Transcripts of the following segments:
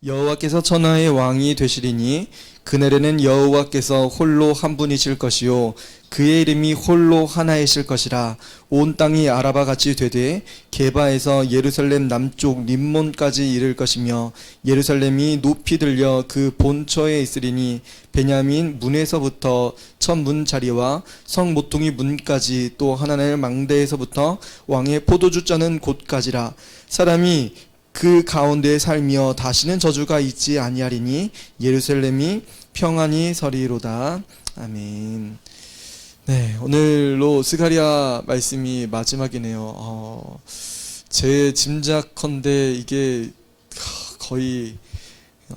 여호와께서 천하의 왕이 되시리니 그날에는 여호와께서 홀로 한 분이실 것이요 그의 이름이 홀로 하나이실 것이라. 온 땅이 아라바 같이 되되 게바에서 예루살렘 남쪽 림몬까지 이를 것이며 예루살렘이 높이 들려 그 본처에 있으리니 베냐민 문에서부터 첫 문자리와 성 모퉁이 문까지 또 하나넬 망대에서부터 왕의 포도주 짜는 곳까지라. 사람이 그 가운데에 살며 다시는 저주가 있지 아니하리니 예루살렘이 평안히 서리로다. 아멘. 네, 오늘로 스가랴 말씀이 마지막이네요. 제 짐작컨대 이게 거의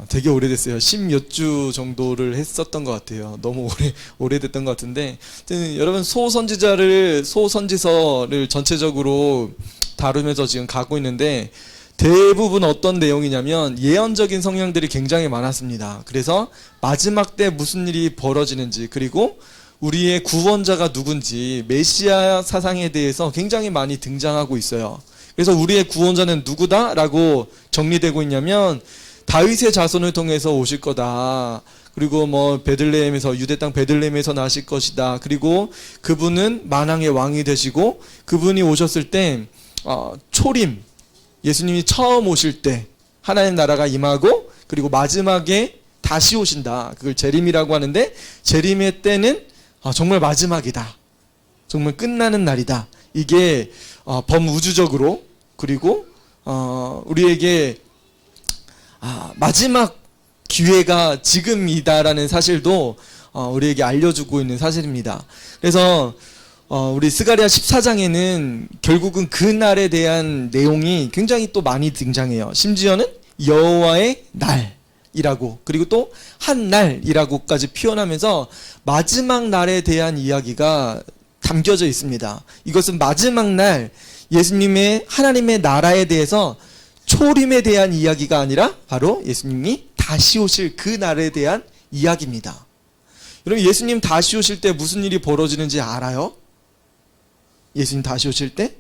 되게 오래됐어요. 10몇 주 정도를 했었던 것 같아요. 너무 오래됐던 것 같은데, 여러분 소선지서를 전체적으로 다루면서 지금 가고 있는데, 대부분 어떤 내용이냐면 예언적인 성향들이 굉장히 많았습니다. 그래서 마지막 때 무슨 일이 벌어지는지, 그리고 우리의 구원자가 누군지, 메시아 사상에 대해서 굉장히 많이 등장하고 있어요. 그래서 우리의 구원자는 누구다라고 정리되고 있냐면 다윗의 자손을 통해서 오실 거다. 그리고 베들레헴에서, 유대 땅 베들레헴에서 나실 것이다. 그리고 그분은 만왕의 왕이 되시고, 그분이 오셨을 때 초림, 예수님이 처음 오실 때 하나님 나라가 임하고, 그리고 마지막에 다시 오신다. 그걸 재림이라고 하는데, 재림의 때는 정말 마지막이다. 정말 끝나는 날이다. 이게 범우주적으로, 그리고 우리에게 마지막 기회가 지금이다라는 사실도 우리에게 알려주고 있는 사실입니다. 그래서 우리 스가랴 14장에는 결국은 그 날에 대한 내용이 굉장히 또 많이 등장해요. 심지어는 여호와의 날이라고, 그리고 또 한 날이라고까지 표현하면서 마지막 날에 대한 이야기가 담겨져 있습니다. 이것은 마지막 날 예수님의 하나님의 나라에 대해서 초림에 대한 이야기가 아니라 바로 예수님이 다시 오실 그 날에 대한 이야기입니다. 여러분, 예수님 다시 오실 때 무슨 일이 벌어지는지 알아요? 예수님 다시 오실 때?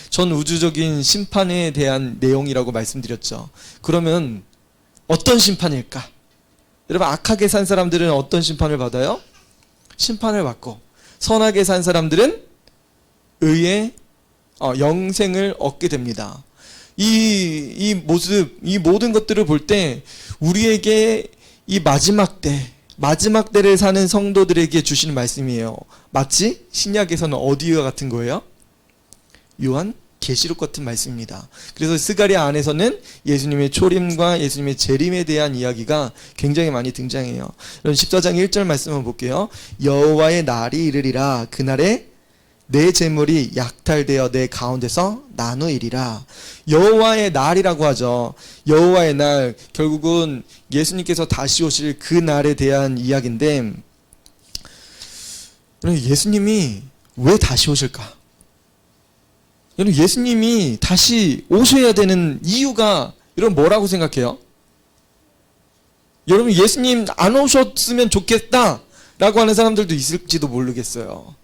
전 우주적인 심판에 대한 내용이라고 말씀드렸죠. 그러면 어떤 심판일까? 여러분, 악하게 산 사람들은 어떤 심판을 받아요? 심판을 받고, 선하게 산 사람들은 의의 영생을 얻게 됩니다. 이 모습, 이 모든 것들을 볼 때 우리에게 이 마지막 때를 사는 성도들에게 주시는 말씀이에요. 마치 신약에서는 어디와 같은 거예요? 요한 계시록 같은 말씀입니다. 그래서 스가랴 안에서는 예수님의 초림과 예수님의 재림에 대한 이야기가 굉장히 많이 등장해요. 14장 1절 말씀을 볼게요. 여호와의 날이 이르리라. 그날에 내 재물이 약탈되어 내 가운데서 나누이리라. 여호와의 날이라고 하죠. 여호와의 날, 결국은 예수님께서 다시 오실 그 날에 대한 이야기인데, 예수님이 왜 다시 오실까? 여러분, 예수님이 다시 오셔야 되는 이유가 여러분 뭐라고 생각해요? 여러분, 예수님 안 오셨으면 좋겠다라고 하는 사람들도 있을지도 모르겠어요.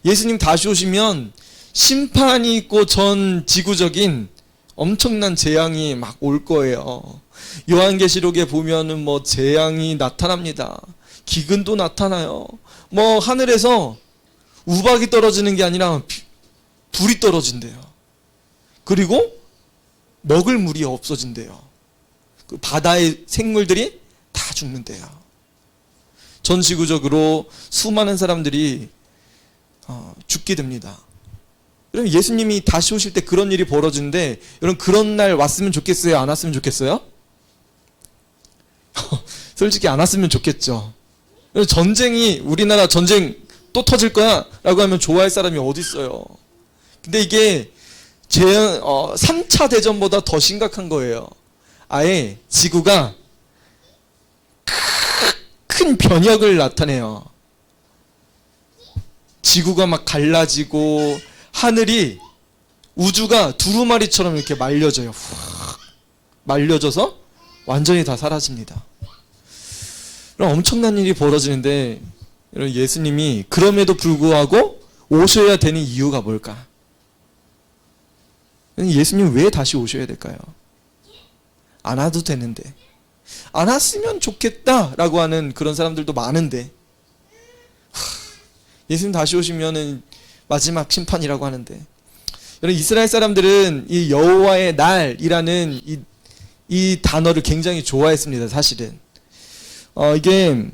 예수님 다시 오시면 심판이 있고 전 지구적인 엄청난 재앙이 막 올 거예요. 요한계시록에 보면은 재앙이 나타납니다. 기근도 나타나요. 하늘에서 우박이 떨어지는 게 아니라 불이 떨어진대요. 그리고 먹을 물이 없어진대요. 그 바다의 생물들이 다 죽는데요. 전 지구적으로 수많은 사람들이 죽게 됩니다. 여러분, 예수님이 다시 오실 때 그런 일이 벌어지는데, 여러분, 그런 날 왔으면 좋겠어요? 안 왔으면 좋겠어요? 솔직히 안 왔으면 좋겠죠. 우리나라 전쟁 또 터질 거야 라고 하면 좋아할 사람이 어디 있어요. 근데 이게 3차 대전보다 더 심각한 거예요. 아예 지구가 큰 변혁을 나타내요. 지구가 막 갈라지고, 하늘이, 우주가 두루마리처럼 이렇게 말려져요. 말려져서 완전히 다 사라집니다. 그럼 엄청난 일이 벌어지는데, 예수님이 그럼에도 불구하고 오셔야 되는 이유가 뭘까? 예수님 왜 다시 오셔야 될까요? 안 와도 되는데, 안 왔으면 좋겠다라고 하는 그런 사람들도 많은데, 예수님 다시 오시면은 마지막 심판이라고 하는데, 여러분, 이스라엘 사람들은 이 여호와의 날이라는 이 단어를 굉장히 좋아했습니다. 사실은 이게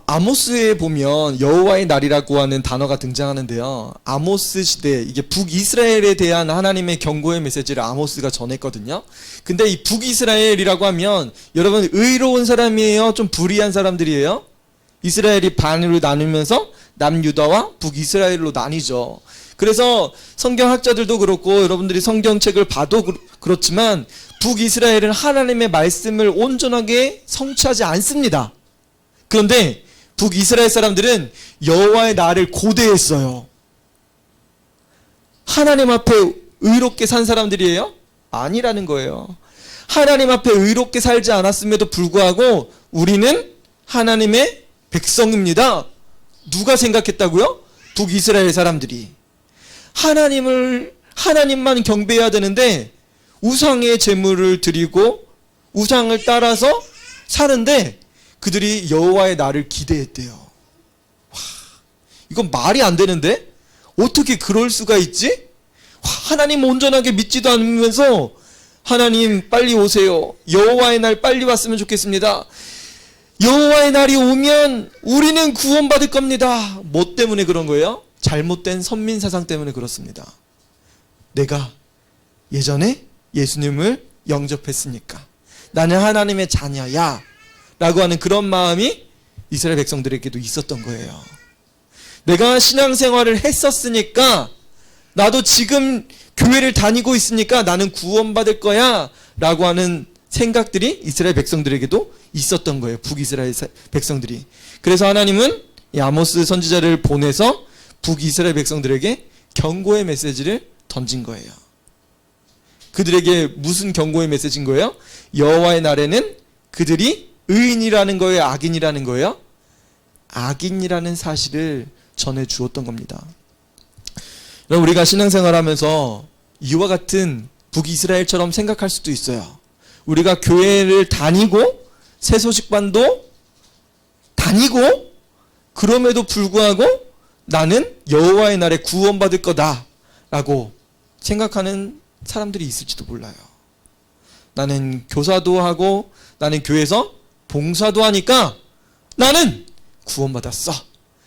아모스에 보면 여호와의 날이라고 하는 단어가 등장하는데요. 아모스 시대, 이게 북이스라엘에 대한 하나님의 경고의 메시지를 아모스가 전했거든요. 근데 이 북이스라엘이라고 하면 여러분, 의로운 사람이에요? 좀 불의한 사람들이에요? 이스라엘이 반으로 나누면서 남유다와 북이스라엘로 나뉘죠. 그래서 성경학자들도 그렇고 여러분들이 성경책을 봐도 그렇지만 북이스라엘은 하나님의 말씀을 온전하게 성취하지 않습니다. 그런데 북이스라엘 사람들은 여호와의 날을 고대했어요. 하나님 앞에 의롭게 산 사람들이에요? 아니라는 거예요. 하나님 앞에 의롭게 살지 않았음에도 불구하고 우리는 하나님의 백성입니다. 누가 생각했다고요? 북이스라엘 사람들이. 하나님만 경배해야 되는데 우상의 제물을 드리고 우상을 따라서 사는데 그들이 여호와의 날을 기대했대요. 와, 이건 말이 안 되는데? 어떻게 그럴 수가 있지? 하나님 온전하게 믿지도 않으면서 하나님 빨리 오세요. 여호와의 날 빨리 왔으면 좋겠습니다. 여호와의 날이 오면 우리는 구원받을 겁니다. 뭐 때문에 그런 거예요? 잘못된 선민사상 때문에 그렇습니다. 내가 예전에 예수님을 영접했으니까 나는 하나님의 자녀야 라고 하는 그런 마음이 이스라엘 백성들에게도 있었던 거예요. 내가 신앙생활을 했었으니까, 나도 지금 교회를 다니고 있으니까 나는 구원받을 거야 라고 하는 생각들이 이스라엘 백성들에게도 있었던 거예요. 북이스라엘 백성들이. 그래서 하나님은 이 아모스 선지자를 보내서 북이스라엘 백성들에게 경고의 메시지를 던진 거예요. 그들에게 무슨 경고의 메시지인 거예요? 여호와의 날에는 그들이 의인이라는 거예요? 악인이라는 거예요? 악인이라는 사실을 전해 주었던 겁니다. 우리가 신앙생활하면서 이와 같은 북이스라엘처럼 생각할 수도 있어요. 우리가 교회를 다니고 새소식반도 다니고 그럼에도 불구하고 나는 여호와의 날에 구원받을 거다라고 생각하는 사람들이 있을지도 몰라요. 나는 교사도 하고 나는 교회에서 봉사도 하니까 나는 구원받았어.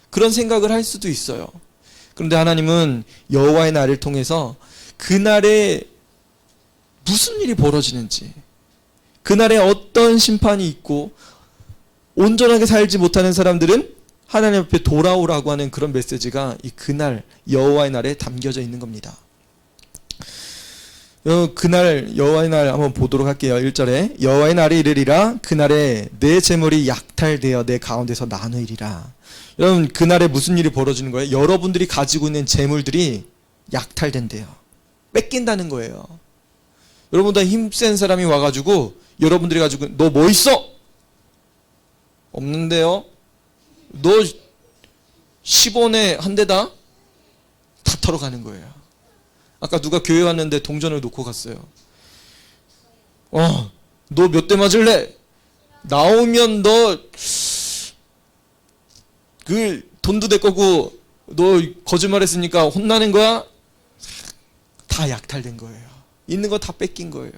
그런 생각을 할 수도 있어요. 그런데 하나님은 여호와의 날을 통해서 그날에 무슨 일이 벌어지는지, 그날에 어떤 심판이 있고 온전하게 살지 못하는 사람들은 하나님 앞에 돌아오라고 하는 그런 메시지가 이 그날 여호와의 날에 담겨져 있는 겁니다. 그날 여호와의 날 한번 보도록 할게요. 1절에 여호와의 날이 이르리라. 그날에 내 재물이 약탈되어 내 가운데서 나누리라. 여러분, 그날에 무슨 일이 벌어지는 거예요? 여러분들이 가지고 있는 재물들이 약탈된대요. 뺏긴다는 거예요. 여러분보다 힘센 사람이 와가지고 여러분들이 가지고 너 뭐 있어? 없는데요? 너 10원에 한 대다? 다 털어가는 거예요. 아까 누가 교회 왔는데 동전을 놓고 갔어요. 너 몇 대 맞을래? 나오면 너 그 돈도 내 거고 너 거짓말했으니까 혼나는 거야? 다 약탈된 거예요. 있는 거 다 뺏긴 거예요.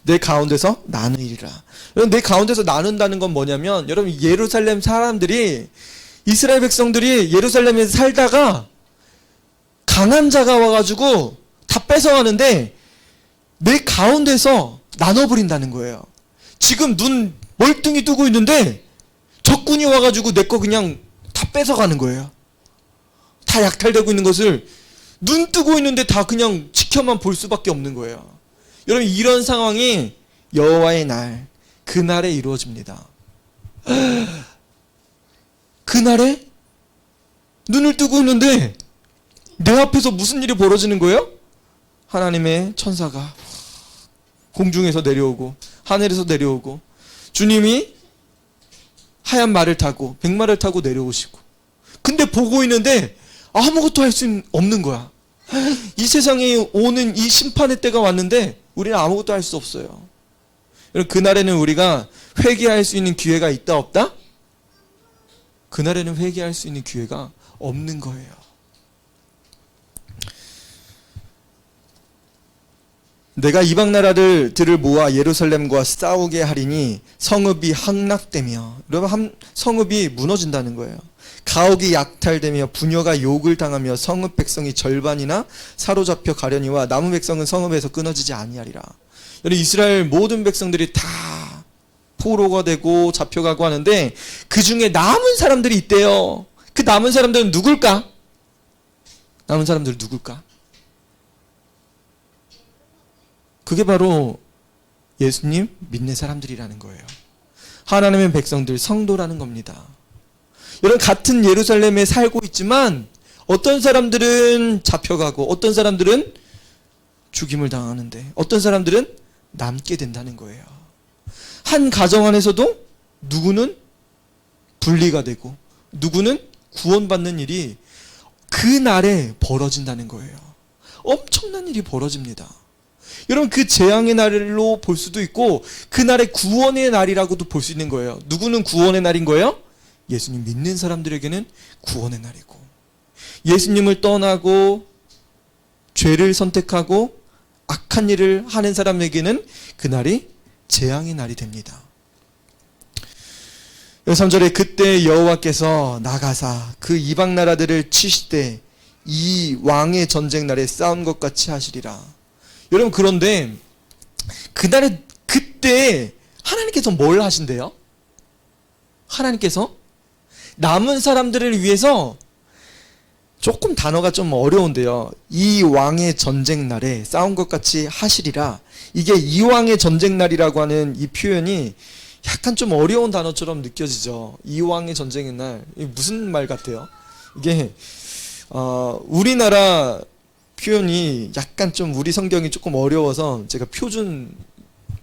내 가운데서 나누리라. 여러분, 내 가운데서 나눈다는 건 뭐냐면, 여러분, 예루살렘 사람들이, 이스라엘 백성들이 예루살렘에서 살다가 강한 자가 와가지고 다 뺏어가는데 내 가운데서 나눠버린다는 거예요. 지금 눈 멀뚱히 뜨고 있는데 적군이 와가지고 내 거 그냥 다 뺏어가는 거예요. 다 약탈되고 있는 것을 눈 뜨고 있는데 다 그냥 지켜만 볼 수밖에 없는 거예요. 여러분, 이런 상황이 여호와의 날, 그날에 이루어집니다. 그날에 눈을 뜨고 있는데 내 앞에서 무슨 일이 벌어지는 거예요? 하나님의 천사가 공중에서 내려오고 하늘에서 내려오고 주님이 하얀 말을 타고 백마를 타고 내려오시고, 근데 보고 있는데 아무것도 할 수 없는 거야. 이 세상에 오는 이 심판의 때가 왔는데 우리는 아무것도 할 수 없어요. 여러분, 그날에는 우리가 회개할 수 있는 기회가 있다 없다? 그날에는 회개할 수 있는 기회가 없는 거예요. 내가 이방 나라들을 모아 예루살렘과 싸우게 하리니 성읍이 함락되며, 여러분, 성읍이 무너진다는 거예요. 가옥이 약탈되며 부녀가 욕을 당하며 성읍 백성이 절반이나 사로잡혀 가려니와 남은 백성은 성읍에서 끊어지지 아니하리라. 여러분, 이스라엘 모든 백성들이 다 포로가 되고 잡혀가고 하는데 그 중에 남은 사람들이 있대요. 그 남은 사람들은 누굴까? 남은 사람들은 누굴까? 그게 바로 예수님 믿는 사람들이라는 거예요. 하나님의 백성들, 성도라는 겁니다. 여러분, 같은 예루살렘에 살고 있지만 어떤 사람들은 잡혀가고 어떤 사람들은 죽임을 당하는데 어떤 사람들은 남게 된다는 거예요. 한 가정 안에서도 누구는 분리가 되고 누구는 구원받는 일이 그날에 벌어진다는 거예요. 엄청난 일이 벌어집니다. 여러분, 그 재앙의 날로 볼 수도 있고 그날의 구원의 날이라고도 볼 수 있는 거예요. 누구는 구원의 날인 거예요? 예수님 믿는 사람들에게는 구원의 날이고, 예수님을 떠나고 죄를 선택하고 악한 일을 하는 사람에게는 그날이 재앙의 날이 됩니다. 3절에 그때 여호와께서 나가사 그 이방 나라들을 치시되 이 왕의 전쟁 날에 싸운 것 같이 하시리라. 여러분, 그런데 그때 하나님께서 뭘 하신대요? 하나님께서 남은 사람들을 위해서, 조금 단어가 좀 어려운데요. 이 왕의 전쟁 날에 싸운 것 같이 하시리라. 이게 이 왕의 전쟁 날이라고 하는 이 표현이 약간 좀 어려운 단어처럼 느껴지죠. 이 왕의 전쟁의 날. 이게 무슨 말 같아요? 이게 우리나라 표현이 약간 좀, 우리 성경이 조금 어려워서 제가 표준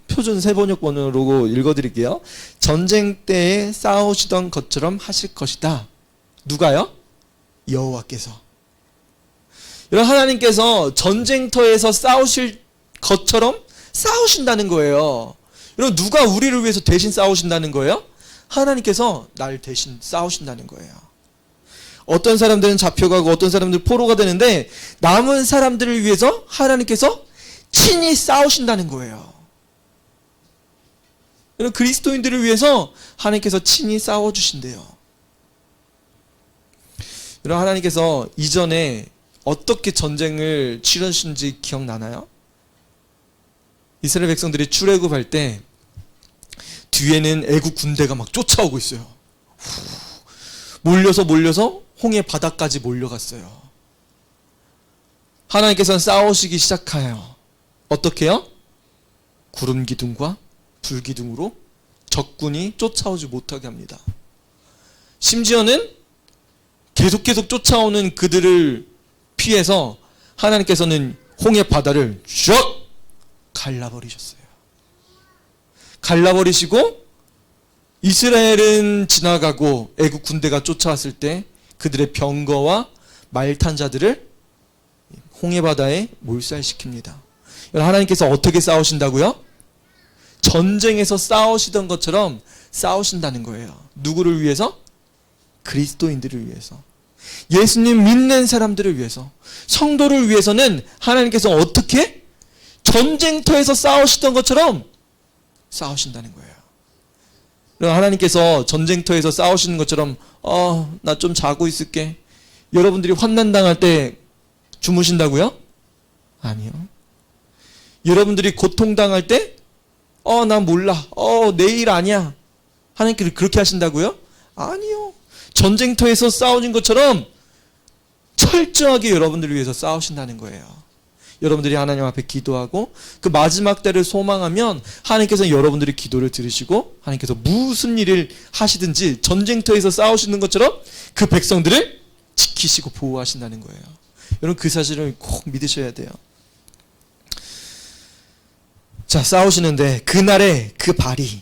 세번역본으로 읽어드릴게요. 전쟁 때에 싸우시던 것처럼 하실 것이다. 누가요? 여호와께서. 여러분, 하나님께서 전쟁터에서 싸우실 것처럼 싸우신다는 거예요. 여러분, 누가 우리를 위해서 대신 싸우신다는 거예요? 하나님께서 날 대신 싸우신다는 거예요. 어떤 사람들은 잡혀가고 어떤 사람들은 포로가 되는데 남은 사람들을 위해서 하나님께서 친히 싸우신다는 거예요. 여러분, 그리스도인들을 위해서 하나님께서 친히 싸워주신대요. 여러분, 하나님께서 이전에 어떻게 전쟁을 치르신지 기억나나요? 이스라엘 백성들이 출애굽할 때 뒤에는 애국 군대가 막 쫓아오고 있어요. 몰려서 홍해 바다까지 몰려갔어요. 하나님께서는 싸우시기 시작해요. 어떻게 해요? 구름 기둥과 불 기둥으로 적군이 쫓아오지 못하게 합니다. 심지어는 계속 쫓아오는 그들을 피해서 하나님께서는 홍해 바다를 쭉 갈라버리셨어요. 갈라버리시고 이스라엘은 지나가고 애국 군대가 쫓아왔을 때 그들의 병거와 말 탄 자들을 홍해 바다에 몰살시킵니다. 하나님께서 어떻게 싸우신다고요? 전쟁에서 싸우시던 것처럼 싸우신다는 거예요. 누구를 위해서? 그리스도인들을 위해서. 예수님 믿는 사람들을 위해서. 성도를 위해서는 하나님께서 어떻게? 전쟁터에서 싸우시던 것처럼 싸우신다는 거예요. 하나님께서 전쟁터에서 싸우시는 것처럼 나 좀 자고 있을게. 여러분들이 환난당할 때 주무신다고요? 아니요. 여러분들이 고통당할 때 나 몰라. 내일 아니야. 하나님께서 그렇게 하신다고요? 아니요. 전쟁터에서 싸우는 것처럼 철저하게 여러분들을 위해서 싸우신다는 거예요. 여러분들이 하나님 앞에 기도하고 그 마지막 때를 소망하면 하나님께서 여러분들의 기도를 들으시고 하나님께서 무슨 일을 하시든지 전쟁터에서 싸우시는 것처럼 그 백성들을 지키시고 보호하신다는 거예요. 여러분, 그 사실을 꼭 믿으셔야 돼요. 자, 싸우시는데 그날의 그 발이,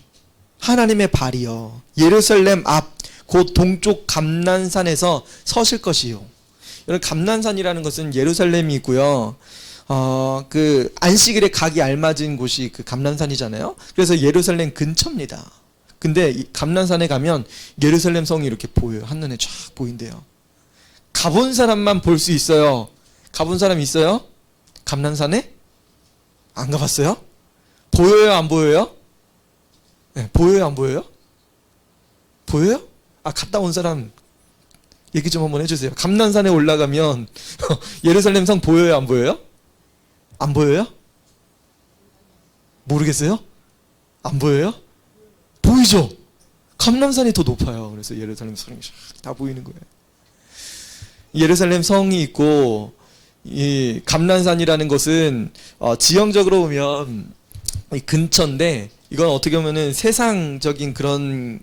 하나님의 발이요, 예루살렘 앞 곧 동쪽 감난산에서 서실 것이요. 여러분, 감난산이라는 것은 예루살렘이 있고요. 그 안식일에 가기 알맞은 곳이 그 감람산이잖아요. 그래서 예루살렘 근처입니다. 근데 이 감람산에 가면 예루살렘 성이 이렇게 보여요. 한눈에 쫙 보인대요. 가본 사람만 볼 수 있어요. 가본 사람 있어요? 감람산에? 안 가봤어요? 보여요, 안 보여요? 네, 보여요, 안 보여요? 보여요? 갔다 온 사람 얘기 좀 한번 해주세요. 감람산에 올라가면 예루살렘 성 보여요, 안 보여요? 안 보여요? 모르겠어요? 안 보여요? 보이죠? 감람산이 더 높아요. 그래서 예루살렘 성이 다 보이는 거예요. 예루살렘 성이 있고 이 감람산이라는 것은 지형적으로 보면 근처인데, 이건 어떻게 보면은 세상적인 그런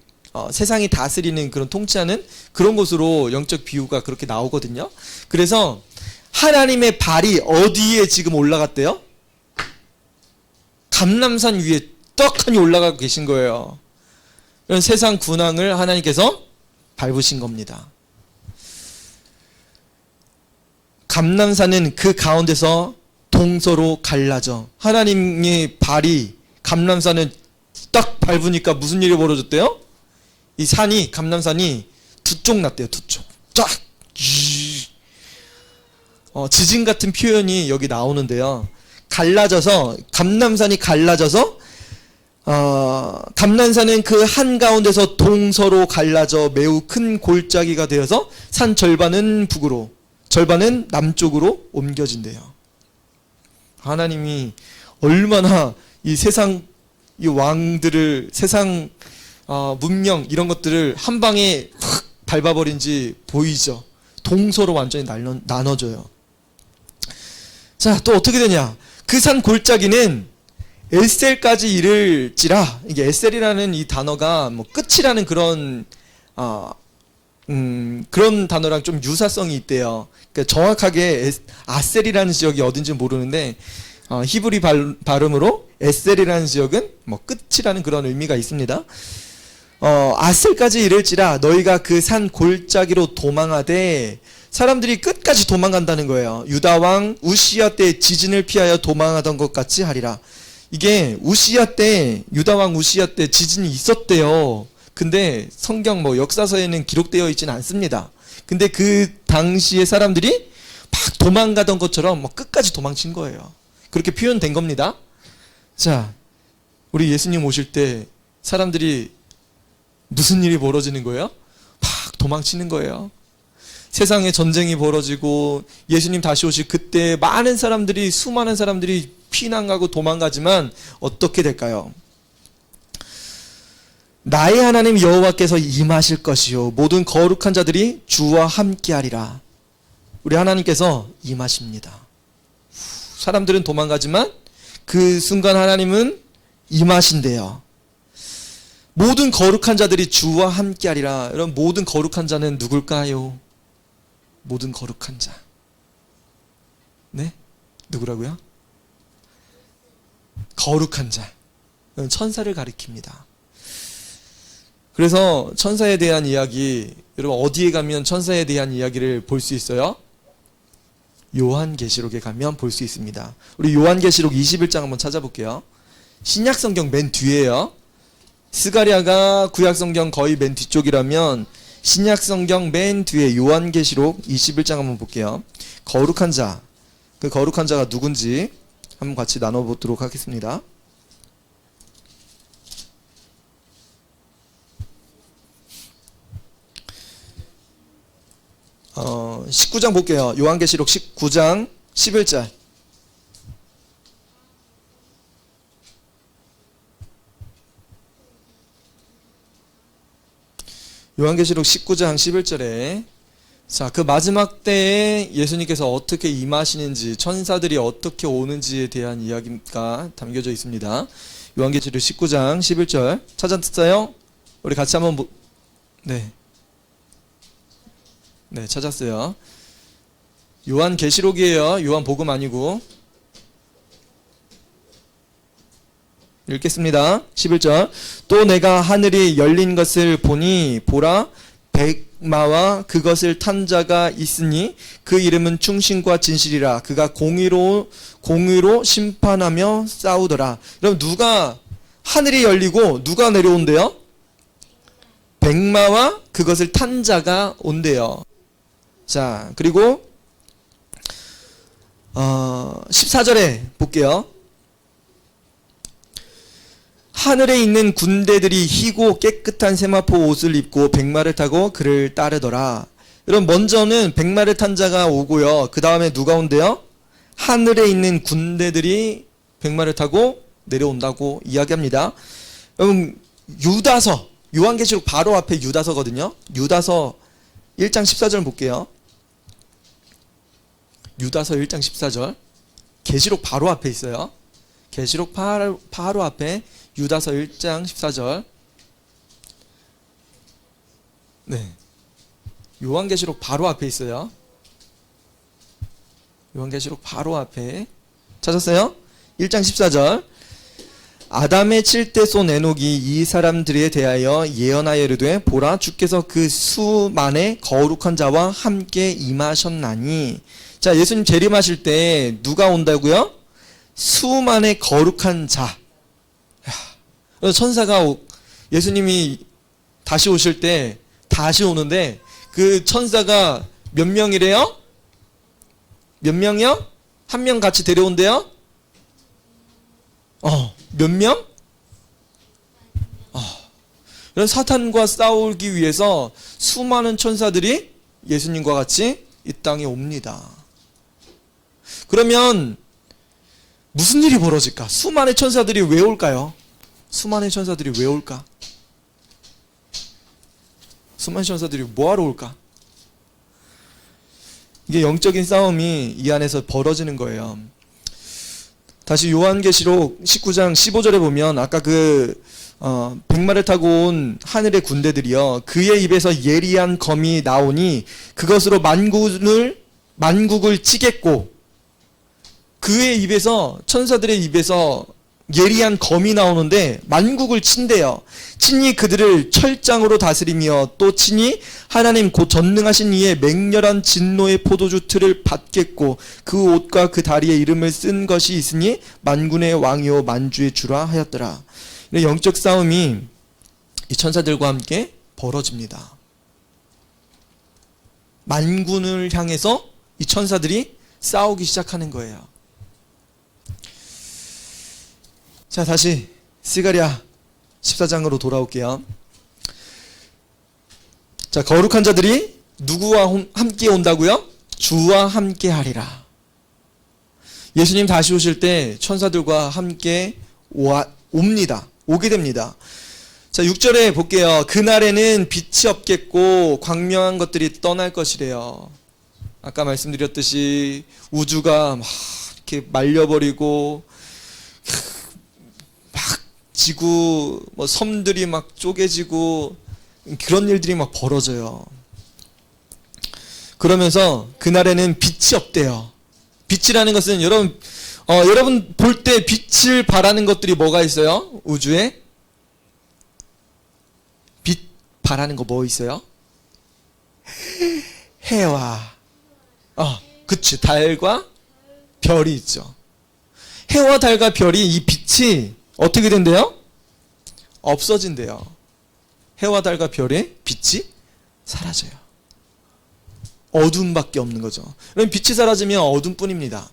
세상이 다스리는 그런 통치하는 그런 곳으로 영적 비유가 그렇게 나오거든요. 그래서 하나님의 발이 어디에 지금 올라갔대요? 감람산 위에 떡하니 올라가고 계신 거예요. 이런 세상 군왕을 하나님께서 밟으신 겁니다. 감람산은 그 가운데서 동서로 갈라져. 하나님의 발이 감람산을 딱 밟으니까 무슨 일이 벌어졌대요? 이 산이, 감람산이 두 쪽 났대요. 두 쪽. 쫙! 지진 같은 표현이 여기 나오는데요. 갈라져서, 감람산이 갈라져서, 감람산은 그 한가운데서 동서로 갈라져 매우 큰 골짜기가 되어서 산 절반은 북으로, 절반은 남쪽으로 옮겨진대요. 하나님이 얼마나 이 세상, 이 왕들을, 세상 문명 이런 것들을 한 방에 확 밟아버린지 보이죠. 동서로 완전히 나눠져요. 자, 또 어떻게 되냐? 그 산 골짜기는 에셀까지 이를지라. 이게 에셀이라는 이 단어가 뭐 끝이라는 그런 그런 단어랑 좀 유사성이 있대요. 그러니까 정확하게 아셀이라는 지역이 어딘지 모르는데 히브리 발음으로 에셀이라는 지역은 뭐 끝이라는 그런 의미가 있습니다. 아셀까지 이를지라 너희가 그 산 골짜기로 도망하되, 사람들이 끝까지 도망간다는 거예요. 유다 왕 우시야 때 지진을 피하여 도망하던 것 같이 하리라. 이게 우시야 때, 유다 왕 우시야 때 지진이 있었대요. 근데 성경 뭐 역사서에는 기록되어 있지는 않습니다. 근데 그 당시에 사람들이 막 도망가던 것처럼 뭐 끝까지 도망친 거예요. 그렇게 표현된 겁니다. 자, 우리 예수님 오실 때 사람들이 무슨 일이 벌어지는 거예요? 막 도망치는 거예요. 세상에 전쟁이 벌어지고 예수님 다시 오실 그때 많은 사람들이, 수많은 사람들이 피난가고 도망가지만 어떻게 될까요? 나의 하나님 여호와께서 임하실 것이요 모든 거룩한 자들이 주와 함께하리라. 우리 하나님께서 임하십니다. 사람들은 도망가지만 그 순간 하나님은 임하신대요. 모든 거룩한 자들이 주와 함께하리라. 여러분, 모든 거룩한 자는 누굴까요? 모든 거룩한 자. 네? 누구라고요? 거룩한 자. 천사를 가리킵니다. 그래서 천사에 대한 이야기, 여러분 어디에 가면 천사에 대한 이야기를 볼 수 있어요? 요한계시록에 가면 볼 수 있습니다. 우리 요한계시록 21장 한번 찾아볼게요. 신약성경 맨 뒤에요. 스가랴가 구약성경 거의 맨 뒤쪽이라면 신약성경 맨 뒤에 요한계시록 21장 한번 볼게요. 거룩한 자, 그 거룩한 자가 누군지 한번 같이 나눠보도록 하겠습니다. 19장 볼게요. 요한계시록 19장 11절. 요한계시록 19장 11절에 자, 그 마지막 때에 예수님께서 어떻게 임하시는지, 천사들이 어떻게 오는지에 대한 이야기가 담겨져 있습니다. 요한계시록 19장 11절 찾았어요? 우리 같이 한번 네, 찾았어요. 요한계시록이에요. 요한복음 아니고. 읽겠습니다. 11절. 또 내가 하늘이 열린 것을 보니 보라 백마와 그것을 탄 자가 있으니 그 이름은 충신과 진실이라. 그가 공의로 심판하며 싸우더라. 그럼 누가 하늘이 열리고 누가 내려온대요? 백마와 그것을 탄 자가 온대요. 자, 그리고 14절에 볼게요. 하늘에 있는 군대들이 희고 깨끗한 세마포 옷을 입고 백마를 타고 그를 따르더라. 여러분, 먼저는 백마를 탄 자가 오고요. 그 다음에 누가 온대요? 하늘에 있는 군대들이 백마를 타고 내려온다고 이야기합니다. 여러분, 유다서, 요한계시록 바로 앞에 유다서거든요. 유다서 1장 14절 볼게요. 유다서 1장 14절. 계시록 바로 앞에 있어요. 계시록 바로 앞에 유다서 1장 14절. 네. 요한계시록 바로 앞에 있어요. 요한계시록 바로 앞에. 찾았어요? 1장 14절. 아담의 7대 손 에녹이 이 사람들에 대하여 예언하여 이르되 보라 주께서 그 수만의 거룩한 자와 함께 임하셨나니. 자, 예수님 재림하실 때 누가 온다고요? 수만의 거룩한 자. 천사가 예수님이 다시 오실 때 다시 오는데 그 천사가 몇 명이래요? 몇 명이요? 한 명 같이 데려온대요? 몇 명? 사탄과 싸우기 위해서 수많은 천사들이 예수님과 같이 이 땅에 옵니다. 그러면 무슨 일이 벌어질까? 수많은 천사들이 왜 올까요? 수많은 천사들이 왜 올까? 수많은 천사들이 뭐하러 올까? 이게 영적인 싸움이 이 안에서 벌어지는 거예요. 다시 요한계시록 19장 15절에 보면 아까 백마를 타고 온 하늘의 군대들이요, 그의 입에서 예리한 검이 나오니 그것으로 만국을 치겠고, 그의 입에서, 천사들의 입에서 예리한 검이 나오는데 만국을 친대요. 친히 그들을 철장으로 다스리며 또 친히 하나님 곧 전능하신 이의 맹렬한 진노의 포도주 틀을 받겠고 그 옷과 그 다리에 이름을 쓴 것이 있으니 만군의 왕이요 만주의 주라 하였더라. 영적 싸움이 이 천사들과 함께 벌어집니다. 만군을 향해서 이 천사들이 싸우기 시작하는 거예요. 자, 다시 스가랴 14장으로 돌아올게요. 자, 거룩한 자들이 누구와 함께 온다고요? 주와 함께 하리라. 예수님 다시 오실 때 천사들과 함께 옵니다. 오게 됩니다. 자, 6절에 볼게요. 그날에는 빛이 없겠고 광명한 것들이 떠날 것이래요. 아까 말씀드렸듯이 우주가 막 이렇게 말려버리고 지구, 섬들이 막 쪼개지고 그런 일들이 막 벌어져요. 그러면서 그날에는 빛이 없대요. 빛이라는 것은 여러분 볼 때 빛을 발하는 것들이 뭐가 있어요? 우주에 빛 발하는 거 뭐 있어요? 해와 그치, 달과 별이 있죠. 해와 달과 별이 이 빛이 어떻게 된대요? 없어진대요. 해와 달과 별의 빛이 사라져요. 어둠밖에 없는 거죠. 그럼 빛이 사라지면 어둠뿐입니다.